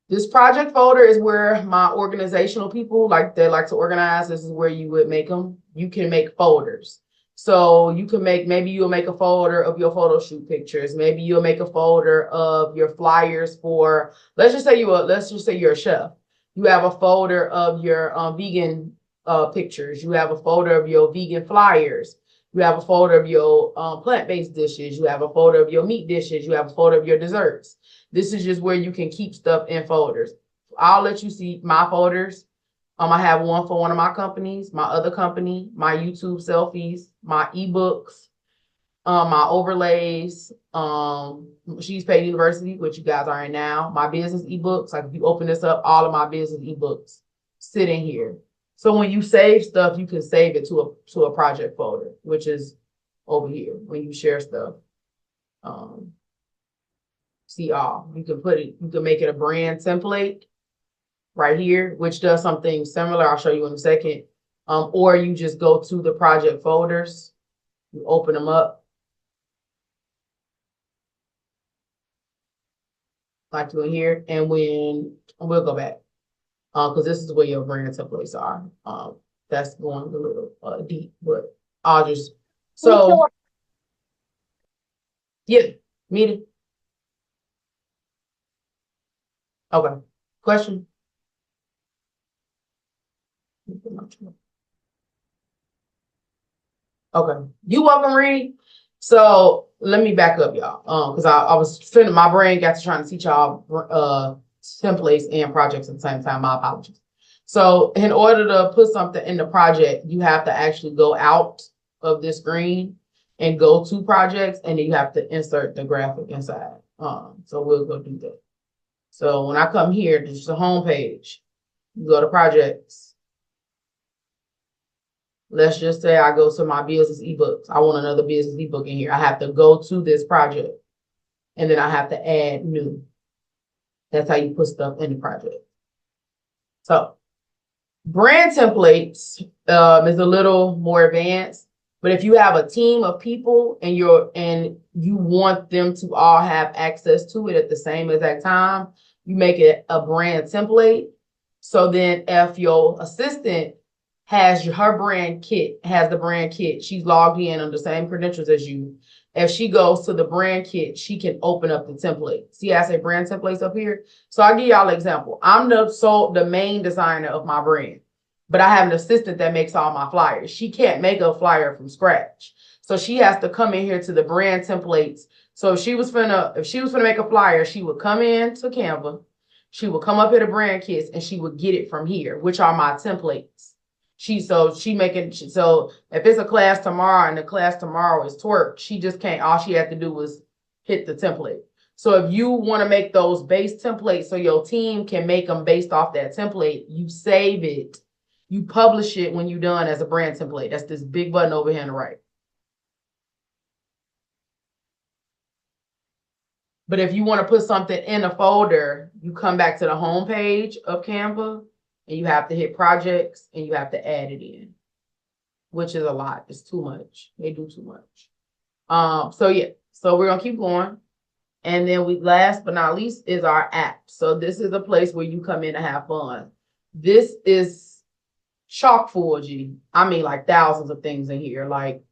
This project folder is where my organizational people they like to organize. This is where you would make them. You can make folders. So you can maybe you'll make a folder of your photo shoot pictures. Maybe you'll make a folder of your flyers for, let's just say you're a chef. You have a folder of your vegan pictures. You have a folder of your vegan flyers. You have a folder of your plant-based dishes. You have a folder of your meat dishes. You have a folder of your desserts. This is just where you can keep stuff in folders. I'll let you see my folders. I have one for one of my companies, my other company, my YouTube selfies, my ebooks, my overlays, She's Paid University, which you guys are in now, my business ebooks. Like if you open this up, all of my business ebooks sit in here. So when you save stuff, you can save it to a project folder, which is over here when you share stuff. See all. You can make it a brand template right here, which does something similar. I'll show you in a second. Or you just go to the project folders, you open them up. Like doing here, and we'll go back. Because this is where your brand templates are. That's going a little deep, but I'll just yeah, meeting. Okay. Question? Okay. You welcome, Reed. So let me back up, y'all. Because I was my brain got to trying to teach y'all templates and projects at the same time. My apologies. So in order to put something in the project, you have to actually go out of this screen and go to projects, and then you have to insert the graphic inside. So we'll go do that. So when I come here, this is the home page. You go to projects. Let's just say I go to my business ebooks. I want another business ebook in here. I have to go to this project, and then I have to add new. That's how you put stuff in the project. So brand templates is a little more advanced, but if you have a team of people and you want them to all have access to it at the same exact time, you make it a brand template. So then if your assistant has the brand kit, she's logged in on the same credentials as you. If she goes to the brand kit, she can open up the template. See, I say brand templates up here. So I'll give y'all an example. I'm the main designer of my brand, but I have an assistant that makes all my flyers. She can't make a flyer from scratch. So she has to come in here to the brand templates. So if she was gonna make a flyer, she would come in to Canva. She would come up here to brand kits, and she would get it from here, which are my templates. So if it's a class tomorrow and the class tomorrow is twerk, she just can't, all she had to do was hit the template. So if you want to make those base templates so your team can make them based off that template, you save it, you publish it when you're done as a brand template. That's this big button over here on the right. But if you want to put something in a folder, you come back to the home page of Canva, and you have to hit projects, and you have to add it in, which is a lot. It's too much. They do too much. So yeah, so we're gonna keep going. And then last but not least is our app. So this is a place where you come in to have fun. This is chock full, G. I mean, like thousands of things in here. Like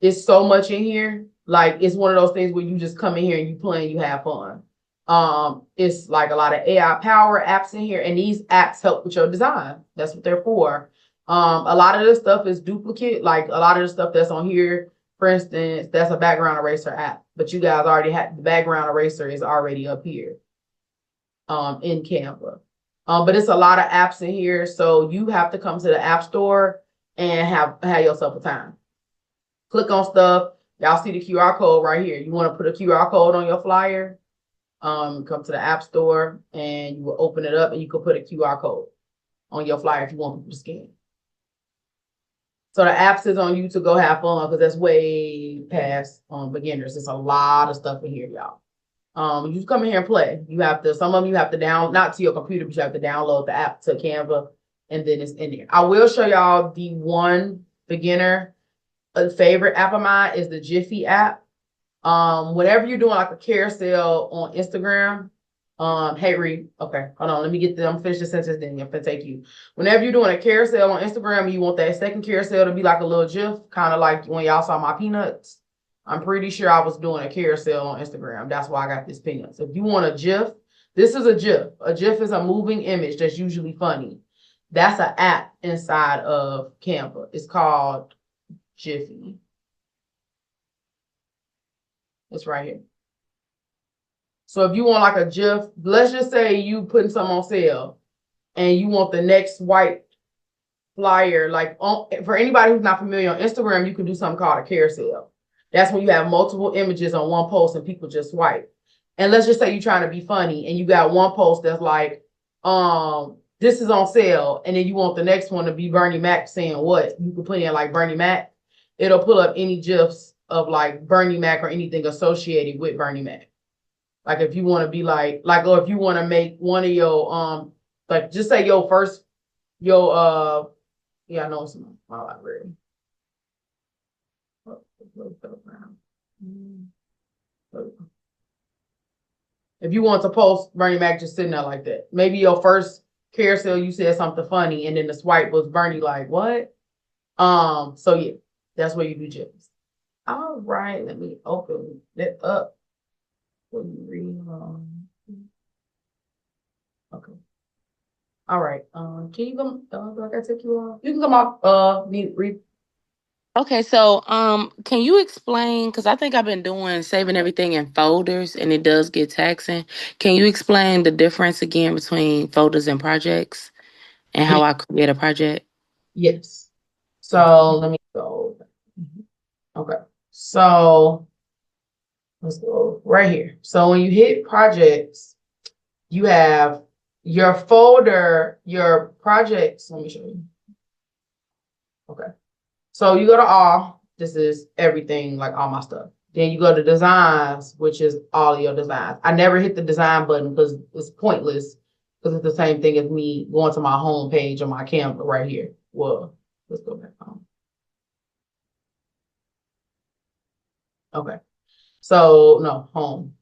it's so much in here. Like it's one of those things where you just come in here and you play and you have fun. It's like a lot of AI power apps in here, and these apps help with your design. That's what they're for. A lot of this stuff is duplicate. Like a lot of the stuff that's on here, for instance, that's a background eraser app, but you guys already have the background eraser is already up here in Canva. But it's a lot of apps in here, so you have to come to the app store and have yourself a time. Click on stuff. Y'all see the QR code right here. You want to put a QR code on your flyer? Come to the app store and you will open it up, and you can put a QR code on your flyer if you want people to scan. So the apps is on you to go have fun, because that's way past beginners. There's a lot of stuff in here, y'all. You just come in here and play. Some of them you have to download, not to your computer, but you have to download the app to Canva, and then it's in there. I will show y'all the one beginner a favorite app of mine is the Jiffy app. Whenever you're doing like a carousel on Instagram, hey Reed, okay, hold on, let me get them, finish the sentence, then I'm gonna take you. Whenever you're doing a carousel on Instagram and you want that second carousel to be like a little GIF, kind of like when y'all saw my peanuts, I'm pretty sure I was doing a carousel on Instagram. That's why I got this peanuts. If you want a GIF, this is a GIF. A GIF is a moving image that's usually funny. That's an app inside of Canva. It's called Jiffy. It's right here. So if you want like a GIF, let's just say you putting something on sale and you want the next white flyer, like for anybody who's not familiar on Instagram, you can do something called a carousel. That's when you have multiple images on one post and people just swipe. And let's just say you're trying to be funny and you got one post that's like, this is on sale, and then you want the next one to be Bernie Mac saying what? You can put in like Bernie Mac. It'll pull up any GIFs of like Bernie Mac or anything associated with Bernie Mac. Like if you want to be like, or if you want to make one of your like just say your first yeah, I know it's in my library. If you want to post Bernie Mac just sitting there like that, maybe your first carousel you said something funny and then the swipe was Bernie like what? So yeah, that's where you do GIFs. All right, let me open it up. Okay. All right. Can you come? Do I gotta take you off? You can come off. Mute. Read. Okay, so can you explain? Because I think I've been doing saving everything in folders, and it does get taxing. Can you explain the difference again between folders and projects, and how I create a project? Yes. So let me go. Okay. So let's go right here. So when you hit projects, you have your folder, your projects. Let me show you. Okay. So you go to all. This is everything, like all my stuff. Then you go to designs, which is all of your designs. I never hit the design button because it's pointless, because it's the same thing as me going to my home page on my Canva right here. Well, let's go back home. Okay. So no, home.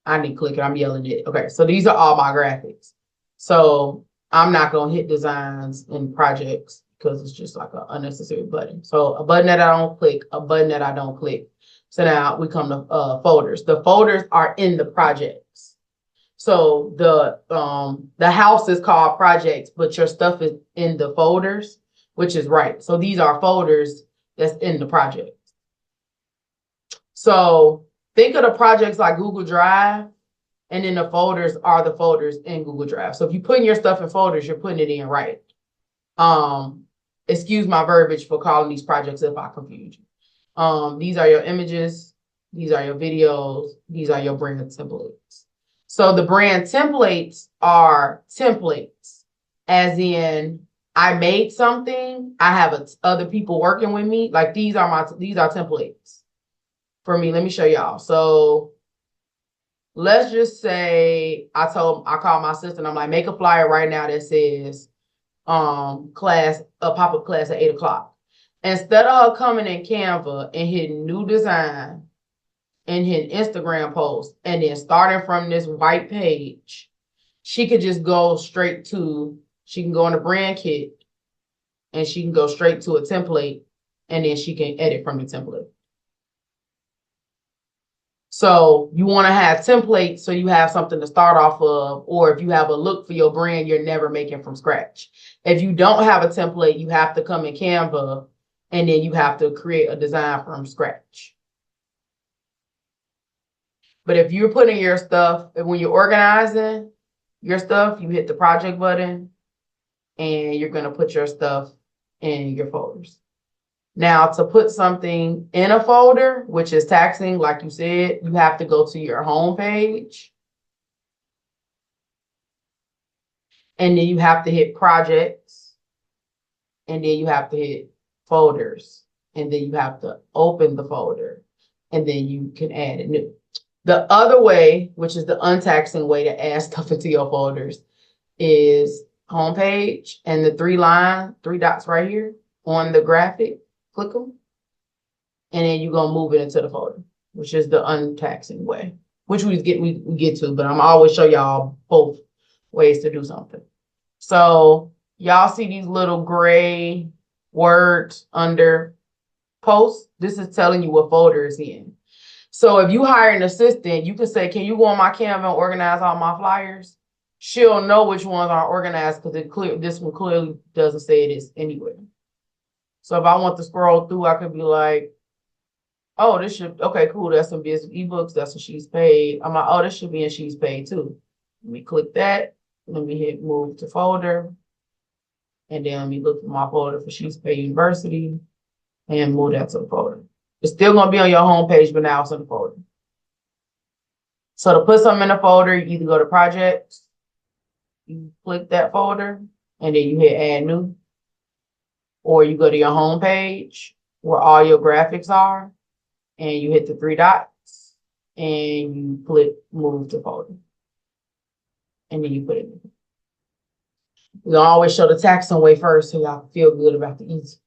I need to click it. I'm yelling it. Okay. So these are all my graphics. So I'm not going to hit designs and projects because it's just like an unnecessary button. So a button that I don't click, a button that I don't click. So now we come to folders. The folders are in the projects. So the house is called projects, but your stuff is in the folders, which is right. So these are folders that's in the project. So think of the projects like Google Drive, and then the folders are the folders in Google Drive. So if you're putting your stuff in folders, you're putting it in right. Excuse my verbiage for calling these projects if I confuse you. These are your images. These are your videos. These are your brand templates. So the brand templates are templates, as in I made something. I have other people working with me. Like these are templates for me. Let me show y'all. So let's just say I called my sister. I'm like, make a flyer right now that says a pop-up class at 8:00. Instead of her coming in Canva and hitting new design and hitting Instagram post and then starting from this white page, she could just go straight to, she can go on the brand kit and she can go straight to a template and then she can edit from the template. So you want to have templates so you have something to start off of, or if you have a look for your brand, you're never making from scratch. If you don't have a template, you have to come in Canva and then you have to create a design from scratch. But if you're putting your stuff, when you're organizing your stuff, you hit the project button and you're going to put your stuff in your folders. Now, to put something in a folder, which is taxing, like you said, you have to go to your home page. And then you have to hit projects. And then you have to hit folders. And then you have to open the folder. And then you can add it new. The other way, which is the untaxing way to add stuff into your folders, is homepage and the three dots right here on the graphic. Click them. and then you're gonna move it into the folder, which is the untaxing way, which we get to, but I'm always show y'all both ways to do something. So y'all see these little gray words under post? This is telling you what folder it's in. So if you hire an assistant, you can say, can you go on my Canva and organize all my flyers? She'll know which ones are organized because this one clearly doesn't say it is anywhere. So if I want to scroll through, I could be like, oh, this should, okay, cool. That's some business ebooks. That's what she's paid. I'm like, oh, this should be in she's paid too. Let me click that. Let me hit move to folder. And then let me look for my folder for She's Paid University and move that to the folder. It's still going to be on your home page, but now it's in the folder. So to put something in the folder, you either go to projects, you click that folder, and then you hit add new. Or you go to your home page where all your graphics are, and you hit the 3 dots, and you click move to folder. And then you put it in. We always show the taxing way first so y'all feel good about the easy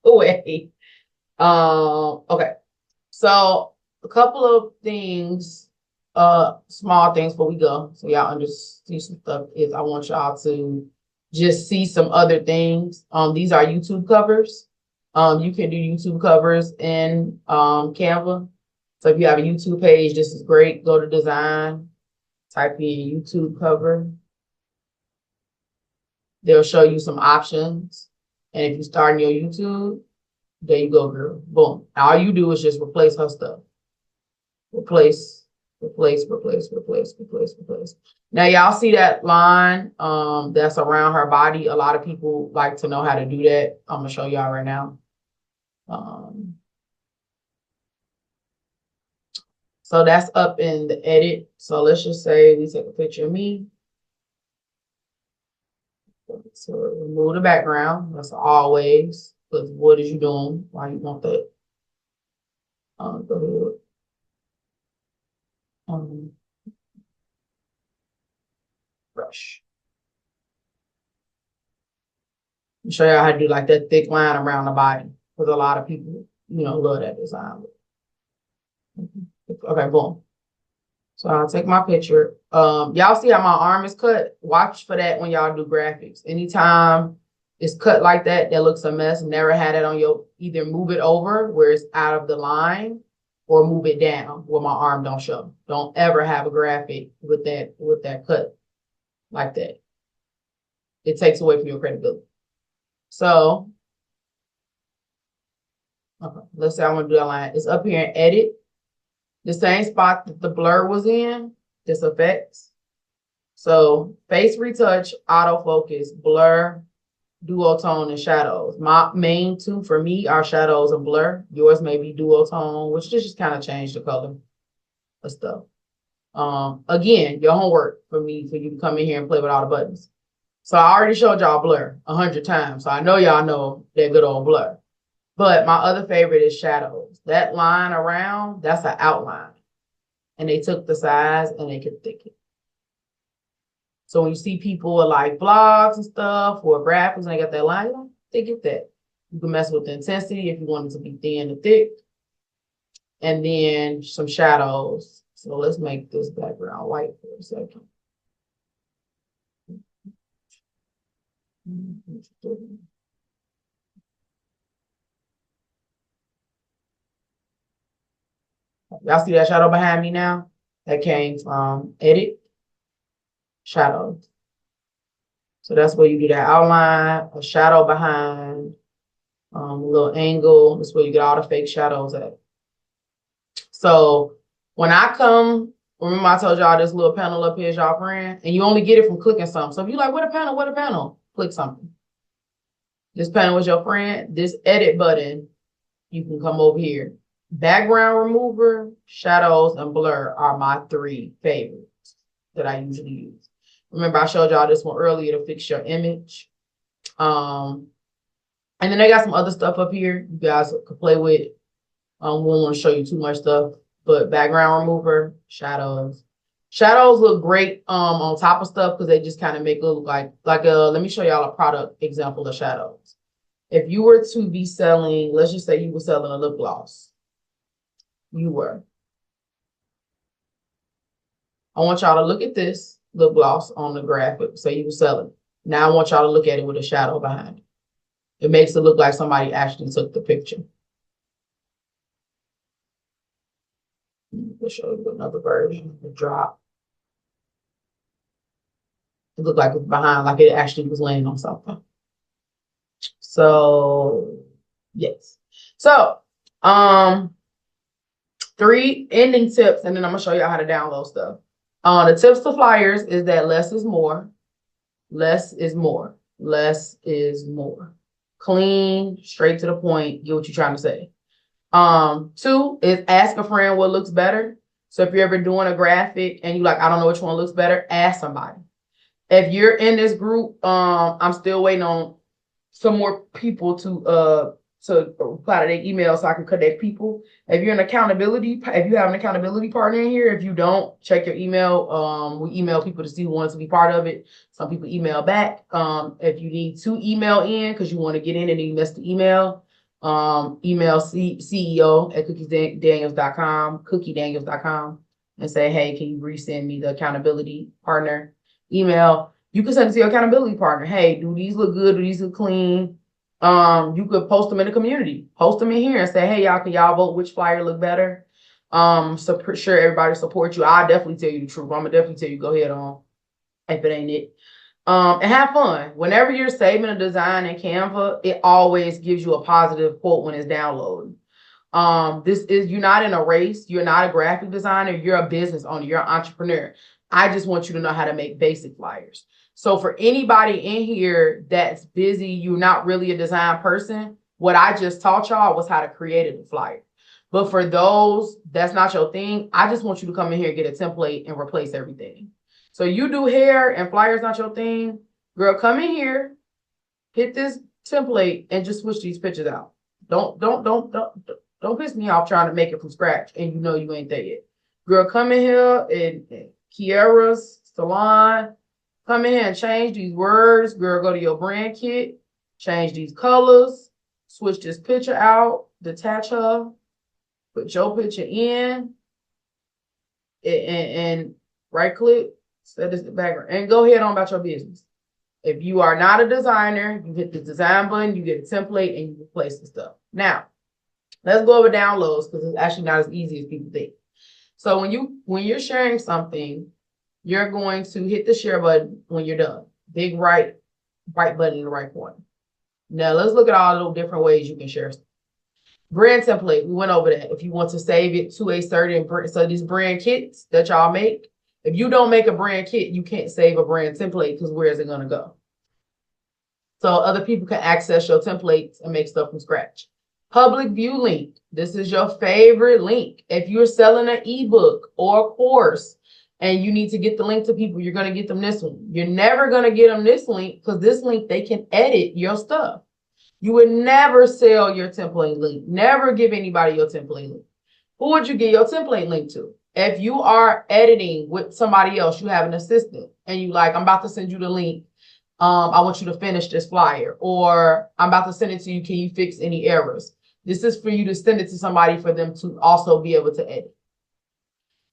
way. Okay. So a couple of things, small things before we go, so y'all understand some stuff, is I want y'all to just see some other things. These are YouTube covers. You can do YouTube covers in Canva. So if you have a YouTube page, this is great. Go to design, type in YouTube cover. They'll show you some options. And if you start your YouTube, there you go, girl. Boom. All you do is just replace her stuff. Replace. Now, y'all see that line that's around her body? A lot of people like to know how to do that. I'm going to show y'all right now. So that's up in the edit. So let's just say we take a picture of me. So remove the background. That's always, because what is you doing? Why you want that? Go ahead. Brush. I'll show y'all how to do like that thick line around the body, because a lot of people, love that design. Okay, boom. So I'll take my picture. Y'all see how my arm is cut? Watch for that when y'all do graphics. Anytime it's cut like that, that looks a mess. Never had it on your, either move it over where it's out of the line or move it down where my arm don't show. Don't ever have a graphic with that cut like that. It takes away from your credibility. So, okay, let's say I want to do that line. It's up here in edit. The same spot that the blur was in, this effects. So face retouch, autofocus, blur, duotone, and shadows. My main two for me are shadows and blur. Yours may be duotone, which just kind of change the color of stuff. Again, your homework for you to come in here and play with all the buttons. So I already showed y'all blur 100 times. So I know y'all know that good old blur. But my other favorite is shadows. That line around, that's an outline. And they took the size and they could thicken. So when you see people with like blogs and stuff or graphics and they got that line, they get that. You can mess with the intensity if you want it to be thin and thick. And then some shadows. So let's make this background white for a second. Y'all see that shadow behind me now? That came from edit, shadows. So that's where you do that outline, a shadow behind, a little angle. That's where you get all the fake shadows at. So when I come, remember I told y'all this little panel up here is y'all friend, and you only get it from clicking something. So if you're like, what a panel, click something. This panel is your friend. This edit button, you can come over here. Background remover, shadows, and blur are my 3 favorites that I usually use. Remember, I showed y'all this one earlier to fix your image. And then they got some other stuff up here you guys could play with. We won't want to show you too much stuff, but background remover, shadows. Shadows look great on top of stuff because they just kind of make it look like let me show y'all a product example of shadows. If you were to be selling, let's just say you were selling a lip gloss. You were. I want y'all to look at this lip gloss on the graphic. Say you were selling. Now I want y'all to look at it with a shadow behind it. It makes it look like somebody actually took the picture. I'll show you another version of the drop. It looked like it was behind, like it actually was laying on something. So, yes. So, 3 ending tips, and then I'm gonna show y'all how to download stuff. The tips to flyers is that less is more. Less is more. Less is more. Clean, straight to the point, get what you're trying to say. 2 is ask a friend what looks better. So if you're ever doing a graphic and you like, I don't know which one looks better, ask somebody. If you're in this group, I'm still waiting on some more people to reply to their email so I can connect people. If you have an accountability partner in here, if you don't, check your email. We email people to see who wants to be part of it. Some people email back. If you need to email in because you want to get in and you missed the email, email CEO at cookiedaniels.com, and say, hey, can you resend me the accountability partner email? You can send it to your accountability partner. Hey, do these look good? Do these look clean? You could post them in the community. Post them in here and say, hey, y'all, can y'all vote which flyer look better? So for sure everybody support you. I'll definitely tell you the truth. I'm gonna definitely tell you, go ahead on if it ain't it. And have fun. Whenever you're saving a design in Canva, it always gives you a positive quote when it's downloaded. You're not in a race. You're not a graphic designer. You're a business owner. You're an entrepreneur. I just want you to know how to make basic flyers. So for anybody in here that's busy, you're not really a design person, what I just taught y'all was how to create a flyer. But for those that's not your thing, I just want you to come in here and get a template and replace everything. So you do hair and flyers not your thing, girl, come in here, hit this template and just switch these pictures out. Don't piss me off trying to make it from scratch and you know you ain't there yet. Girl, come in here and Kiara's salon. Come in here and change these words. Girl, go to your brand kit. Change these colors. Switch this picture out. Detach her. Put your picture in. And right click. Set this background. And go ahead on about your business. If you are not a designer, you hit the design button, you get a template, and you replace the stuff. Now, let's go over downloads because it's actually not as easy as people think. So when you're sharing something, you're going to hit the share button when you're done. Big right button in the right corner. Now let's look at all the different ways you can share stuff. Brand template, we went over that. If you want to save it to a certain brand, so these brand kits that y'all make, if you don't make a brand kit, you can't save a brand template because where is it going to go? So other people can access your templates and make stuff from scratch. Public view link. This is your favorite link. If you're selling an ebook or a course and you need to get the link to people, you're going to get them this one. You're never going to get them this link because this link, they can edit your stuff. You would never sell your template link. Never give anybody your template link. Who would you give your template link to? If you are editing with somebody else, you have an assistant and you like, I'm about to send you the link. I want you to finish this flyer, or I'm about to send it to you. Can you fix any errors? This is for you to send it to somebody for them to also be able to edit.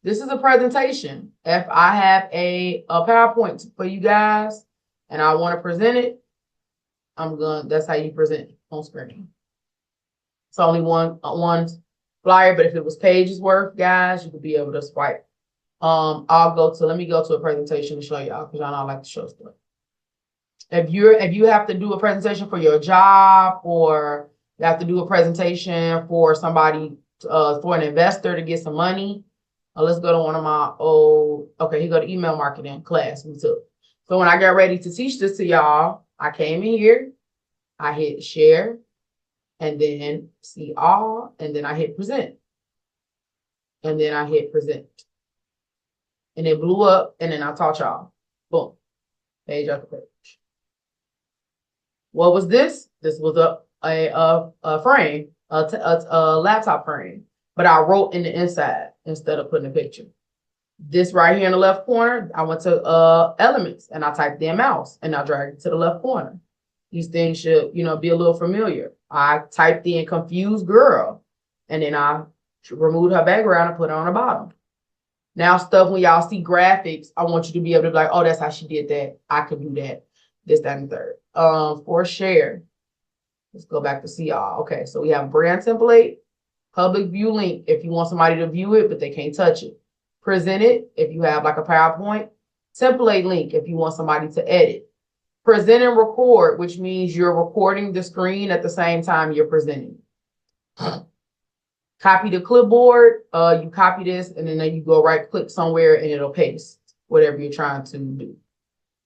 This is a presentation. If I have a PowerPoint for you guys and I want to present it, that's how you present it on screen. It's only one flyer, but if it was pages worth, guys, you could be able to swipe. Let me go to a presentation to show y'all because y'all know I like to show stuff. If you have to do a presentation for your job, or you have to do a presentation for somebody, for an investor to get some money, let's go to one of my here go to email marketing class we took. So when I got ready to teach this to y'all, I came in here, I hit share, and then see all, and then I hit present. And then I hit present. And it blew up, and then I taught y'all. Boom. Page after page. What was this? This was a frame, a laptop frame, but I wrote in the inside instead of putting a picture. This right here in the left corner, I went to elements and I typed in mouse and I dragged it to the left corner. These things should, be a little familiar. I typed in confused girl and then I She removed her background and put it on the bottom. Now stuff when y'all see graphics, I want you to be able to be like, oh, that's how she did that. I could do that. This, that, and the third. For share. Let's go back to see y'all. Okay, so we have brand template, public view link if you want somebody to view it, but they can't touch it. Present it if you have like a PowerPoint. Template link if you want somebody to edit. Present and record, which means you're recording the screen at the same time you're presenting. Copy the clipboard, you copy this, and then you go right click somewhere and it'll paste whatever you're trying to do.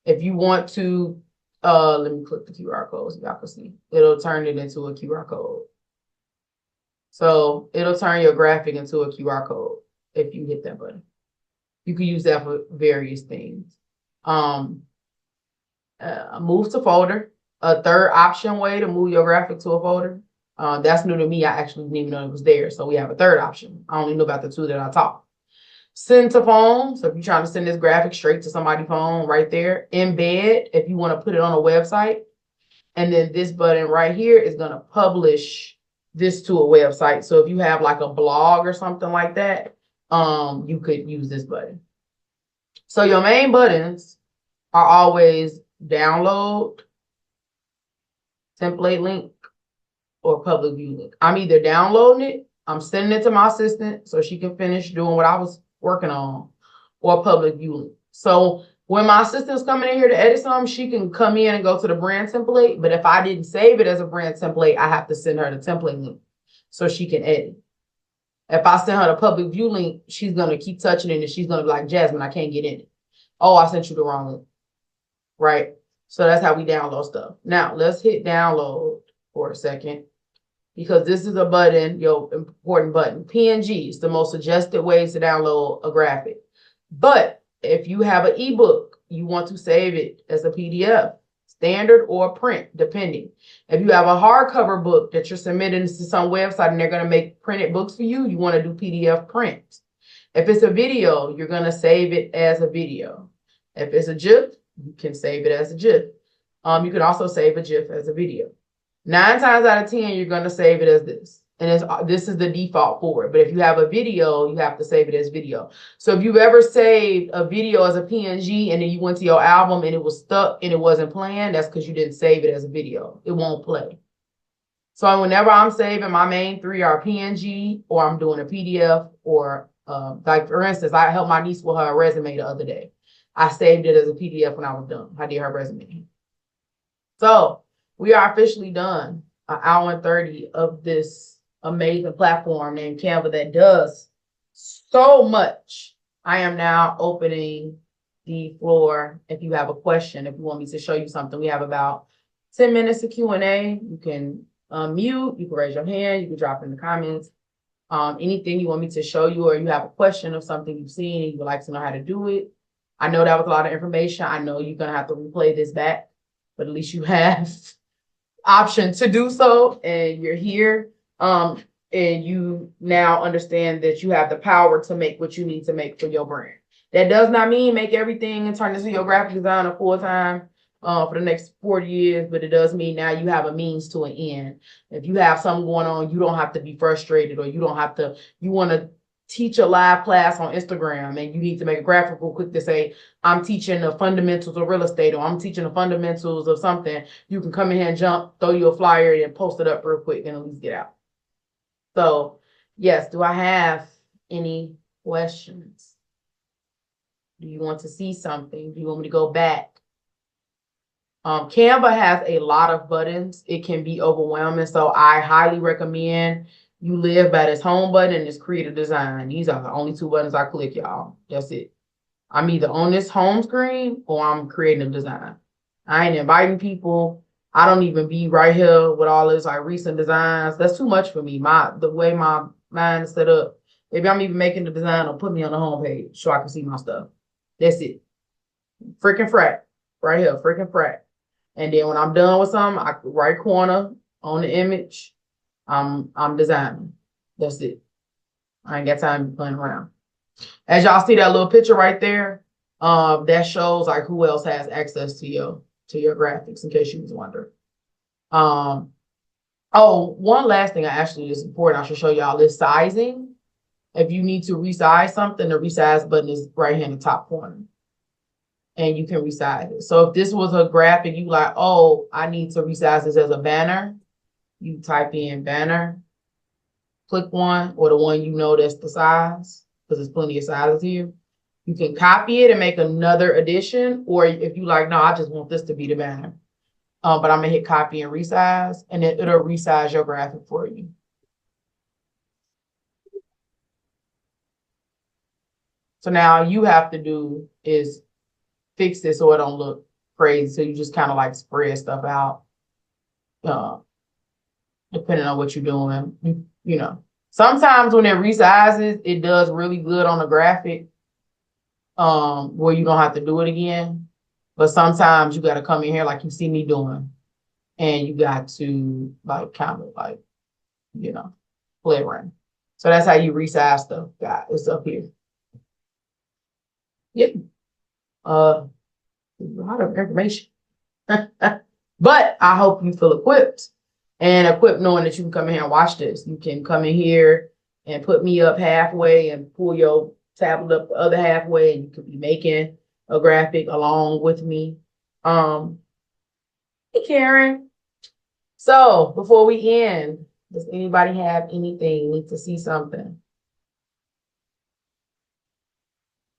If you want to, let me click the QR code so y'all can see. It'll turn it into a QR code. So it'll turn your graphic into a QR code if you hit that button. You can use that for various things. Move to folder, a third option way to move your graphic to a folder. That's new to me. I actually didn't even know it was there. So we have a third option. I only know about the two that I taught. Send to phone. So if you're trying to send this graphic straight to somebody's phone right there. Embed if you want to put it on a website. And then this button right here is going to publish this to a website. So if you have like a blog or something like that, you could use this button. So your main buttons are always download, template link, or public view link. I'm either downloading it, I'm sending it to my assistant so she can finish doing what I was working on, or public view link. So when my assistant's coming in here to edit something, she can come in and go to the brand template. But if I didn't save it as a brand template, I have to send her the template link so she can edit. If I send her the public view link, she's going to keep touching it and she's going to be like, Jasmine, I can't get in it. Oh, I sent you the wrong link. Right? So that's how we download stuff. Now, let's hit download for a second, because this is a button, your important button. PNG is the most suggested ways to download a graphic. But if you have an ebook, you want to save it as a PDF, standard or print, depending. If you have a hardcover book that you're submitting to some website and they're going to make printed books for you, you want to do PDF print. If it's a video, you're going to save it as a video. If it's a GIF, you can save it as a GIF. You can also save a GIF as a video. 9 times out of 10, you're going to save it as this. And this is the default for it. But if you have a video, you have to save it as video. So if you've ever saved a video as a PNG and then you went to your album and it was stuck and it wasn't playing, that's because you didn't save it as a video. It won't play. So whenever I'm saving, my main 3 are PNG, or I'm doing a PDF, or like for instance, I helped my niece with her resume the other day. I saved it as a PDF when I was done. I did her resume. So we are officially done. An hour and 30 of this amazing platform named Canva that does so much. I am now opening the floor. If you have a question, if you want me to show you something, we have about 10 minutes of Q&A. You can unmute, you can raise your hand, you can drop in the comments. Anything you want me to show you, or you have a question of something you've seen and you would like to know how to do it. I know that was a lot of information. I know you're going to have to replay this back, but at least you have option to do so, and you're here. And you now understand that you have the power to make what you need to make for your brand. That does not mean make everything and turn into your graphic designer full-time for the next 40 years, but it does mean now you have a means to an end. If you have something going on, you don't have to be frustrated, or you want to teach a live class on Instagram and you need to make a graphic real quick to say, I'm teaching the fundamentals of real estate, or I'm teaching the fundamentals of something. You can come in here and jump, throw you a flyer and post it up real quick and at least get out. So yes, do I have any questions? Do you want to see something? Do you want me to go back? Canva has a lot of buttons. It can be overwhelming. So I highly recommend you live by this home button and this creative design. These are the only 2 buttons I click, y'all. That's it. I'm either on this home screen or I'm creating a design. I ain't inviting people. I don't even be right here with all this like recent designs. That's too much for me. The way my mind is set up. Maybe I'm even making the design or put me on the home page so I can see my stuff. That's it. Freaking frack. Right here, freaking frack. And then when I'm done with something, right corner on the image, I'm designing. That's it. I ain't got time to be playing around. As y'all see that little picture right there, that shows like who else has access to your graphics, in case you was wondering. Oh, one last thing I actually is important I should show y'all is sizing. If you need to resize something, the resize button is right here in the top corner. And you can resize it. So if this was a graphic, you like, oh, I need to resize this as a banner, you type in banner, click one, or the one you know that's the size, because there's plenty of sizes here. You can copy it and make another edition, or if you like, no, I just want this to be the banner. But I'm gonna hit copy and resize, and it'll resize your graphic for you. So now you have to do is fix this so it don't look crazy. So you just kind of like spread stuff out, depending on what you're doing. You know, sometimes when it resizes, it does really good on the graphic, where you don't have to do it again. But sometimes you got to come in here like you see me doing, and you got to like kind of like, you know, play around. So that's how you resize stuff, guys. It's up here. Yep. A lot of information. But I hope you feel equipped knowing that you can come in here and watch this. You can come in here and put me up halfway and pull your tablet up the other halfway, and you could be making a graphic along with me. Hey, Karen. So before we end, does anybody have anything? Need to see something?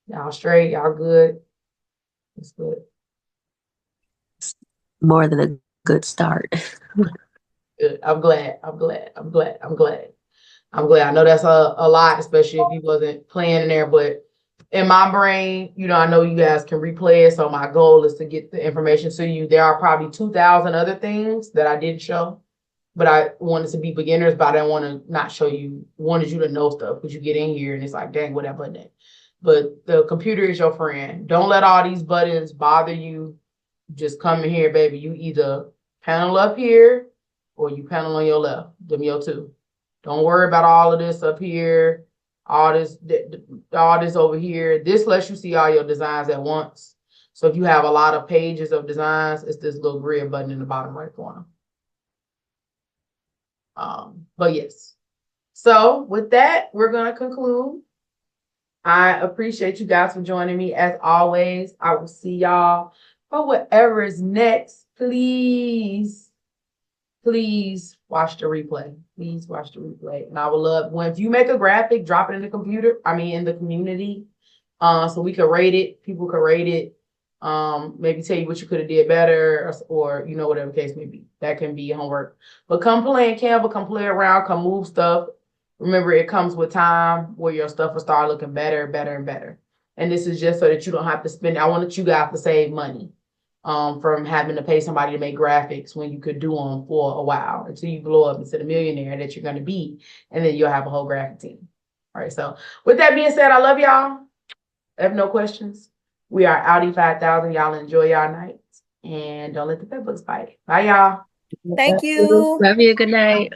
Y'all straight? Y'all good? It's good. More than a good start. Good. I'm glad. I know that's a lot, especially if you wasn't playing in there, but in my brain, you know, I know you guys can replay it. So my goal is to get the information to you. There are probably 2,000 other things that I didn't show, but I wanted to be beginners, but I didn't want to not show you, wanted you to know stuff, because you get in here and it's like, dang, what that button is. But the computer is your friend. Don't let all these buttons bother you. Just come in here, baby. You either panel up here or you panel on your left. Them your two. Don't worry about all of this up here, all this over here. This lets you see all your designs at once. So if you have a lot of pages of designs, it's this little grid button in the bottom right corner. But yes. So with that, we're gonna conclude. I appreciate you guys for joining me. As always, I will see y'all for whatever is next. Please watch the replay. Please watch the replay. And I would love if you make a graphic, drop it in the in the community. So we can rate it. People can rate it. Maybe tell you what you could have did better, or you know, whatever the case may be. That can be homework. But come play in Canva, come play around, come move stuff. Remember, it comes with time where your stuff will start looking better, better, and better. And this is just so that you don't have to spend. I wanted you guys to save money from having to pay somebody to make graphics when you could do them for a while until you blow up into the millionaire that you're going to be. And then you'll have a whole graphic team. All right. So with that being said, I love y'all. I have no questions. We are Audi 5000. Y'all enjoy y'all night. And don't let the pet books bite. Bye, y'all. Thank you. Love you. Good night.